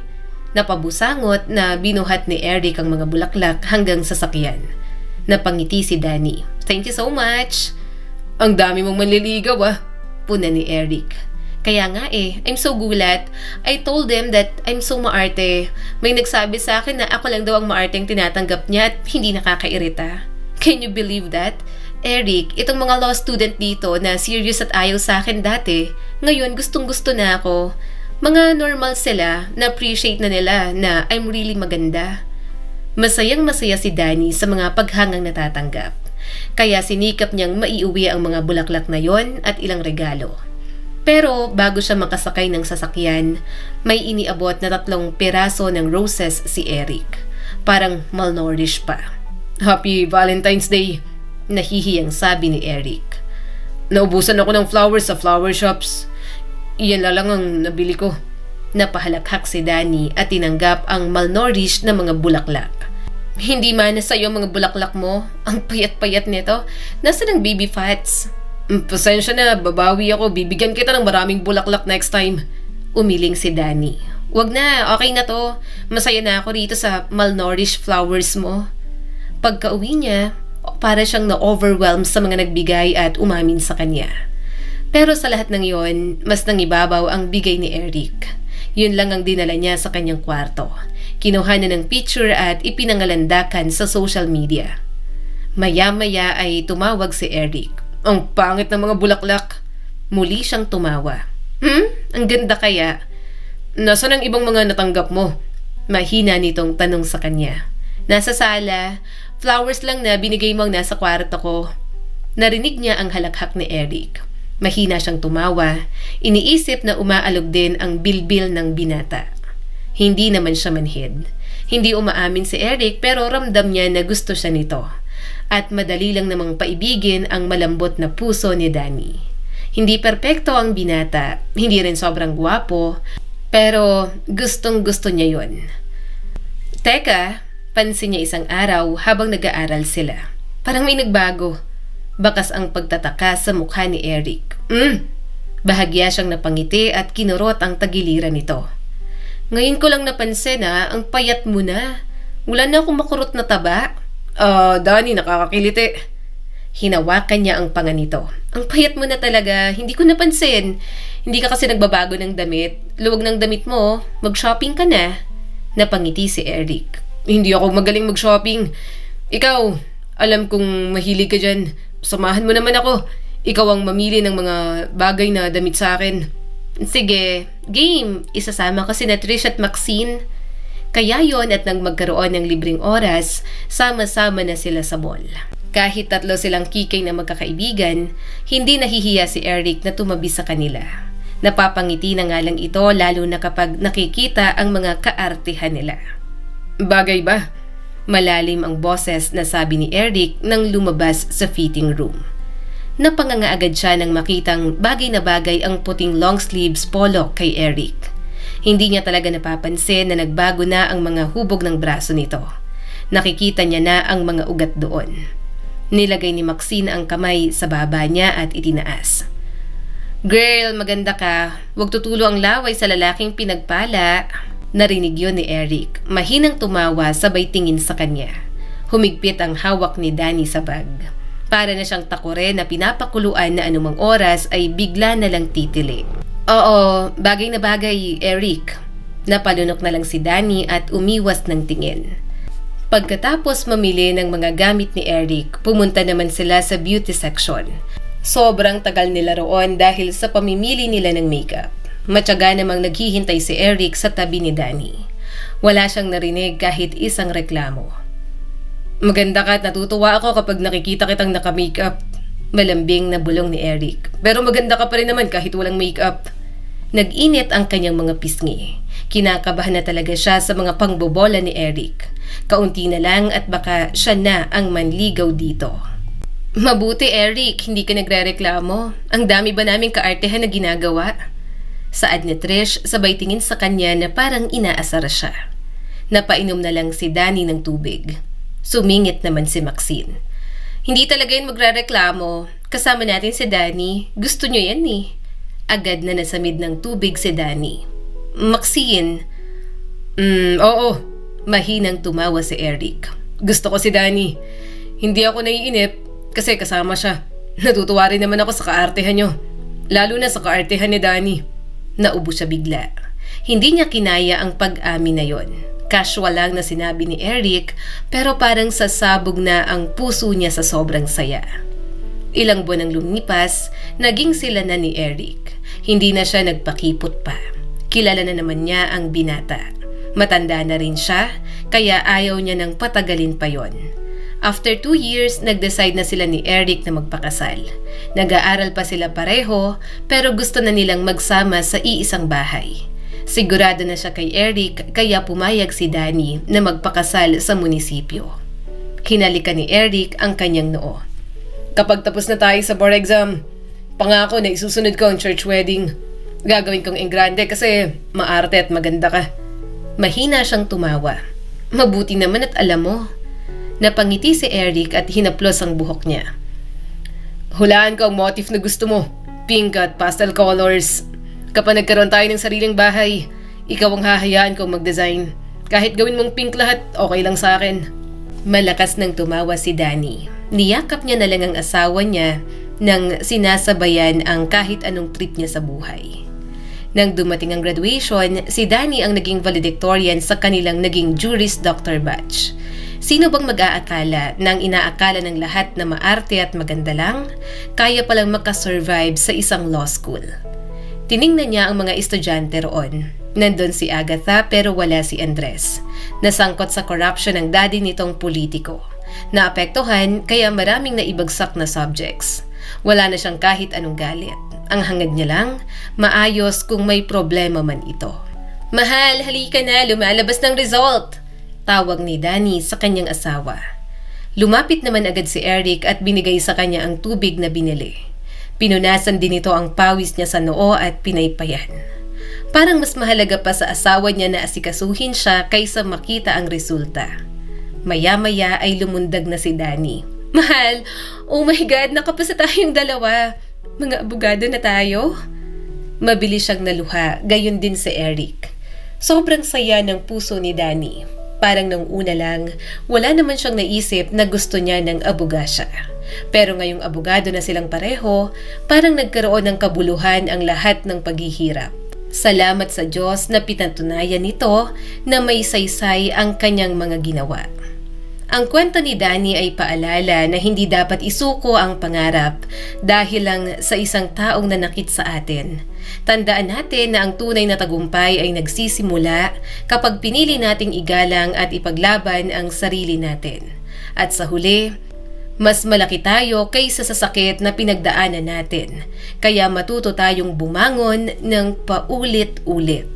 Napabusangot na binuhat ni Eric ang mga bulaklak hanggang sa sakyan. Napangiti si Danny. Thank you so much! Ang dami mong manliligaw ah! Puna ni Eric. Kaya nga I'm so gulat. I told them that I'm so maarte. May nagsabi sa akin na ako lang daw ang maarteng tinatanggap niya at hindi nakakairita. Can you believe that? Eric, itong mga law student dito na serious at ayaw sa akin dati, ngayon gustong-gusto na ako. Mga normal sila, na-appreciate na nila na I'm really maganda. Masayang-masaya si Danny sa mga paghangang natatanggap. Kaya sinikap niyang maiuwi ang mga bulaklak na yon at ilang regalo. Pero bago siya makasakay ng sasakyan, may iniabot na 3 piraso ng roses si Eric. Parang malnourished pa. Happy Valentine's Day! Nahihiyang sabi ni Eric. Naubusan ako ng flowers sa flower shops. Iyan lang ang nabili ko. Napahalakhak si Danny at tinanggap ang malnourished na mga bulaklak. Hindi man na sa'yo mga bulaklak mo. Ang payat-payat nito. Nasaan ang baby fats? Pasensya na, babawi ako. Bibigyan kita ng maraming bulaklak next time. Umiling si Danny. Wag na, okay na to. Masaya na ako rito sa malnourished flowers mo. Pagka-uwi niya, para siyang na-overwhelm sa mga nagbigay at umamin sa kanya. Pero sa lahat ng yon, mas nangibabaw ang bigay ni Eric. Yun lang ang dinala niya sa kanyang kwarto. Kinuha na ng picture at ipinangalandakan sa social media. Maya-maya ay tumawag si Eric. Ang pangit ng mga bulaklak. Muli siyang tumawa. Ang ganda kaya? Nasaan ang ibang mga natanggap mo? Mahina nitong tanong sa kanya. Nasa sala, flowers lang na binigay mo ang nasa kwarto ko. Narinig niya ang halakhak ni Eric. Mahina siyang tumawa. Iniisip na umaalog din ang bilbil ng binata. Hindi naman siya manhid. Hindi umaamin si Eric pero ramdam niya na gusto siya nito. At madali lang namang paibigin ang malambot na puso ni Danny. Hindi perpekto ang binata, hindi rin sobrang gwapo, pero gustong-gusto niya yun. Teka, pansin niya isang araw habang nag-aaral sila. Parang may nagbago. Bakas ang pagtataka sa mukha ni Eric. Bahagya siyang napangiti at kinurot ang tagiliran nito. Ngayon ko lang napansin ang payat mo na. Wala na akong makurot na taba. Danny, nakakakiliti. Hinawakan niya ang panga nito. Ang payat mo na talaga, hindi ko napansin. Hindi ka kasi nagbabago ng damit. Luwag ng damit mo, mag-shopping ka na. Napangiti si Eric. Hindi ako magaling mag-shopping. Ikaw, alam kong mahilig ka dyan. Samahan mo naman ako. Ikaw ang mamili ng mga bagay na damit sa akin. Sige, game. Isasama ko sina Trish at Maxine. Kaya yon at nang magkaroon ng libreng oras, sama-sama na sila sa mall. Kahit 3 silang kikay na magkakaibigan, hindi nahihiya si Eric na tumabi sa kanila. Napapangiti na nga lang ito lalo na kapag nakikita ang mga kaartehan nila. Bagay ba? Malalim ang boses na sabi ni Eric nang lumabas sa fitting room. Napanganga agad siya nang makitang bagay na bagay ang puting long sleeves polo kay Eric. Hindi niya talaga napapansin na nagbago na ang mga hubog ng braso nito. Nakikita niya na ang mga ugat doon. Nilagay ni Maxine ang kamay sa baba niya at itinaas. Girl, maganda ka. Huwag tutulo ang laway sa lalaking pinagpala. Narinig yun ni Eric. Mahinang tumawa sabay tingin sa kanya. Humigpit ang hawak ni Danny sa bag. Para na siyang takore na pinapakuluan na anumang oras ay bigla na lang titili. Oo, bagay na bagay, Eric. Napalunok na lang si Danny at umiwas ng tingin. Pagkatapos mamili ng mga gamit ni Eric, pumunta naman sila sa beauty section. Sobrang tagal nila roon dahil sa pamimili nila ng makeup. Matyaga namang naghihintay si Eric sa tabi ni Danny. Wala siyang narinig kahit isang reklamo. Maganda ka at natutuwa ako kapag nakikita kitang naka-makeup. Malambing na bulong ni Eric. Pero maganda ka pa rin naman kahit walang makeup. Nag-init ang kanyang mga pisngi. Kinakabahan na talaga siya sa mga pangbobola ni Eric. Kaunti na lang at baka siya na ang manligaw dito. Mabuti Eric, hindi ka nagrereklamo. Ang dami ba naming kaartehan na ginagawa? Saad ni Trish sabay tingin sa kanya na parang inaasar siya. Napainom na lang si Danny ng tubig. Sumingit naman si Maxine. Hindi talaga yun magrereklamo. Kasama natin si Danny. Gusto nyo yan eh. Agad na nasamid ng tubig si Danny. Maxine. Oo. Mahinang tumawa si Eric. Gusto ko si Danny. Hindi ako naiinip kasi kasama siya. Natutuwa rin naman ako sa kaartehan nyo. Lalo na sa kaartehan ni Danny. Naubo siya bigla. Hindi niya kinaya ang pag-amin na yon. Casual lang na sinabi ni Eric pero parang sasabog na ang puso niya sa sobrang saya. Ilang buwan ang lumipas, naging sila na ni Eric. Hindi na siya nagpakipot pa. Kilala na naman niya ang binata. Matanda na rin siya, kaya ayaw niya nang patagalin pa yon. After 2 years, nag-decide na sila ni Eric na magpakasal. Nag-aaral pa sila pareho, pero gusto na nilang magsama sa iisang bahay. Sigurado na siya kay Eric, kaya pumayag si Danny na magpakasal sa munisipyo. Hinalikan ni Eric ang kanyang noo. Kapag tapos na tayo sa board exam, pangako na isusunod ko ang church wedding. Gagawin kong engrande kasi maarte at maganda ka. Mahina siyang tumawa. Mabuti naman at alam mo. Napangiti si Eric at hinaplos ang buhok niya. Hulaan ko ang motif na gusto mo. Pink at pastel colors. Kapag nagkaroon tayo ng sariling bahay, ikaw ang hahayaan kong mag-design. Kahit gawin mong pink lahat, okay lang sa akin. Malakas nang tumawa si Danny. Niyakap niya na lang ang asawa niya nang sinasabayan ang kahit anong trip niya sa buhay. Nang dumating ang graduation, si Danny ang naging valedictorian sa kanilang naging Juris Doctor batch. Sino bang mag-aakala na ang inaakala ng lahat na maarte at maganda lang, kaya palang makasurvive sa isang law school? Tiningnan niya ang mga estudyante roon. Nandun si Agatha pero wala si Andres. Nasangkot sa corruption ng daddy nitong politiko. Naapektuhan kaya maraming naibagsak na subjects. Wala na siyang kahit anong galit. Ang hangad niya lang, maayos kung may problema man ito. Mahal, halika na, lumalabas ng result! Tawag ni Danny sa kanyang asawa. Lumapit naman agad si Eric at binigay sa kanya ang tubig na binili. Pinunasan din ito ang pawis niya sa noo at pinaypayan. Parang mas mahalaga pa sa asawa niya na asikasuhin siya kaysa makita ang resulta. Maya-maya ay lumundag na si Danny. Mahal, oh my God, nakapasa tayong dalawa. Mga abogado na tayo? Mabilis siyang naluha, gayon din si Eric. Sobrang saya ng puso ni Danny. Parang nung una lang, wala naman siyang naisip na gusto niya ng abogasya. Pero ngayong abogado na silang pareho, parang nagkaroon ng kabuluhan ang lahat ng paghihirap. Salamat sa Diyos na pinatunayan nito na may saysay ang kanyang mga ginawa. Ang kwento ni Danny ay paalala na hindi dapat isuko ang pangarap dahil lang sa isang taong nanakit sa atin. Tandaan natin na ang tunay na tagumpay ay nagsisimula kapag pinili nating igalang at ipaglaban ang sarili natin. At sa huli, mas malaki tayo kaysa sa sakit na pinagdaanan natin. Kaya matuto tayong bumangon ng paulit-ulit.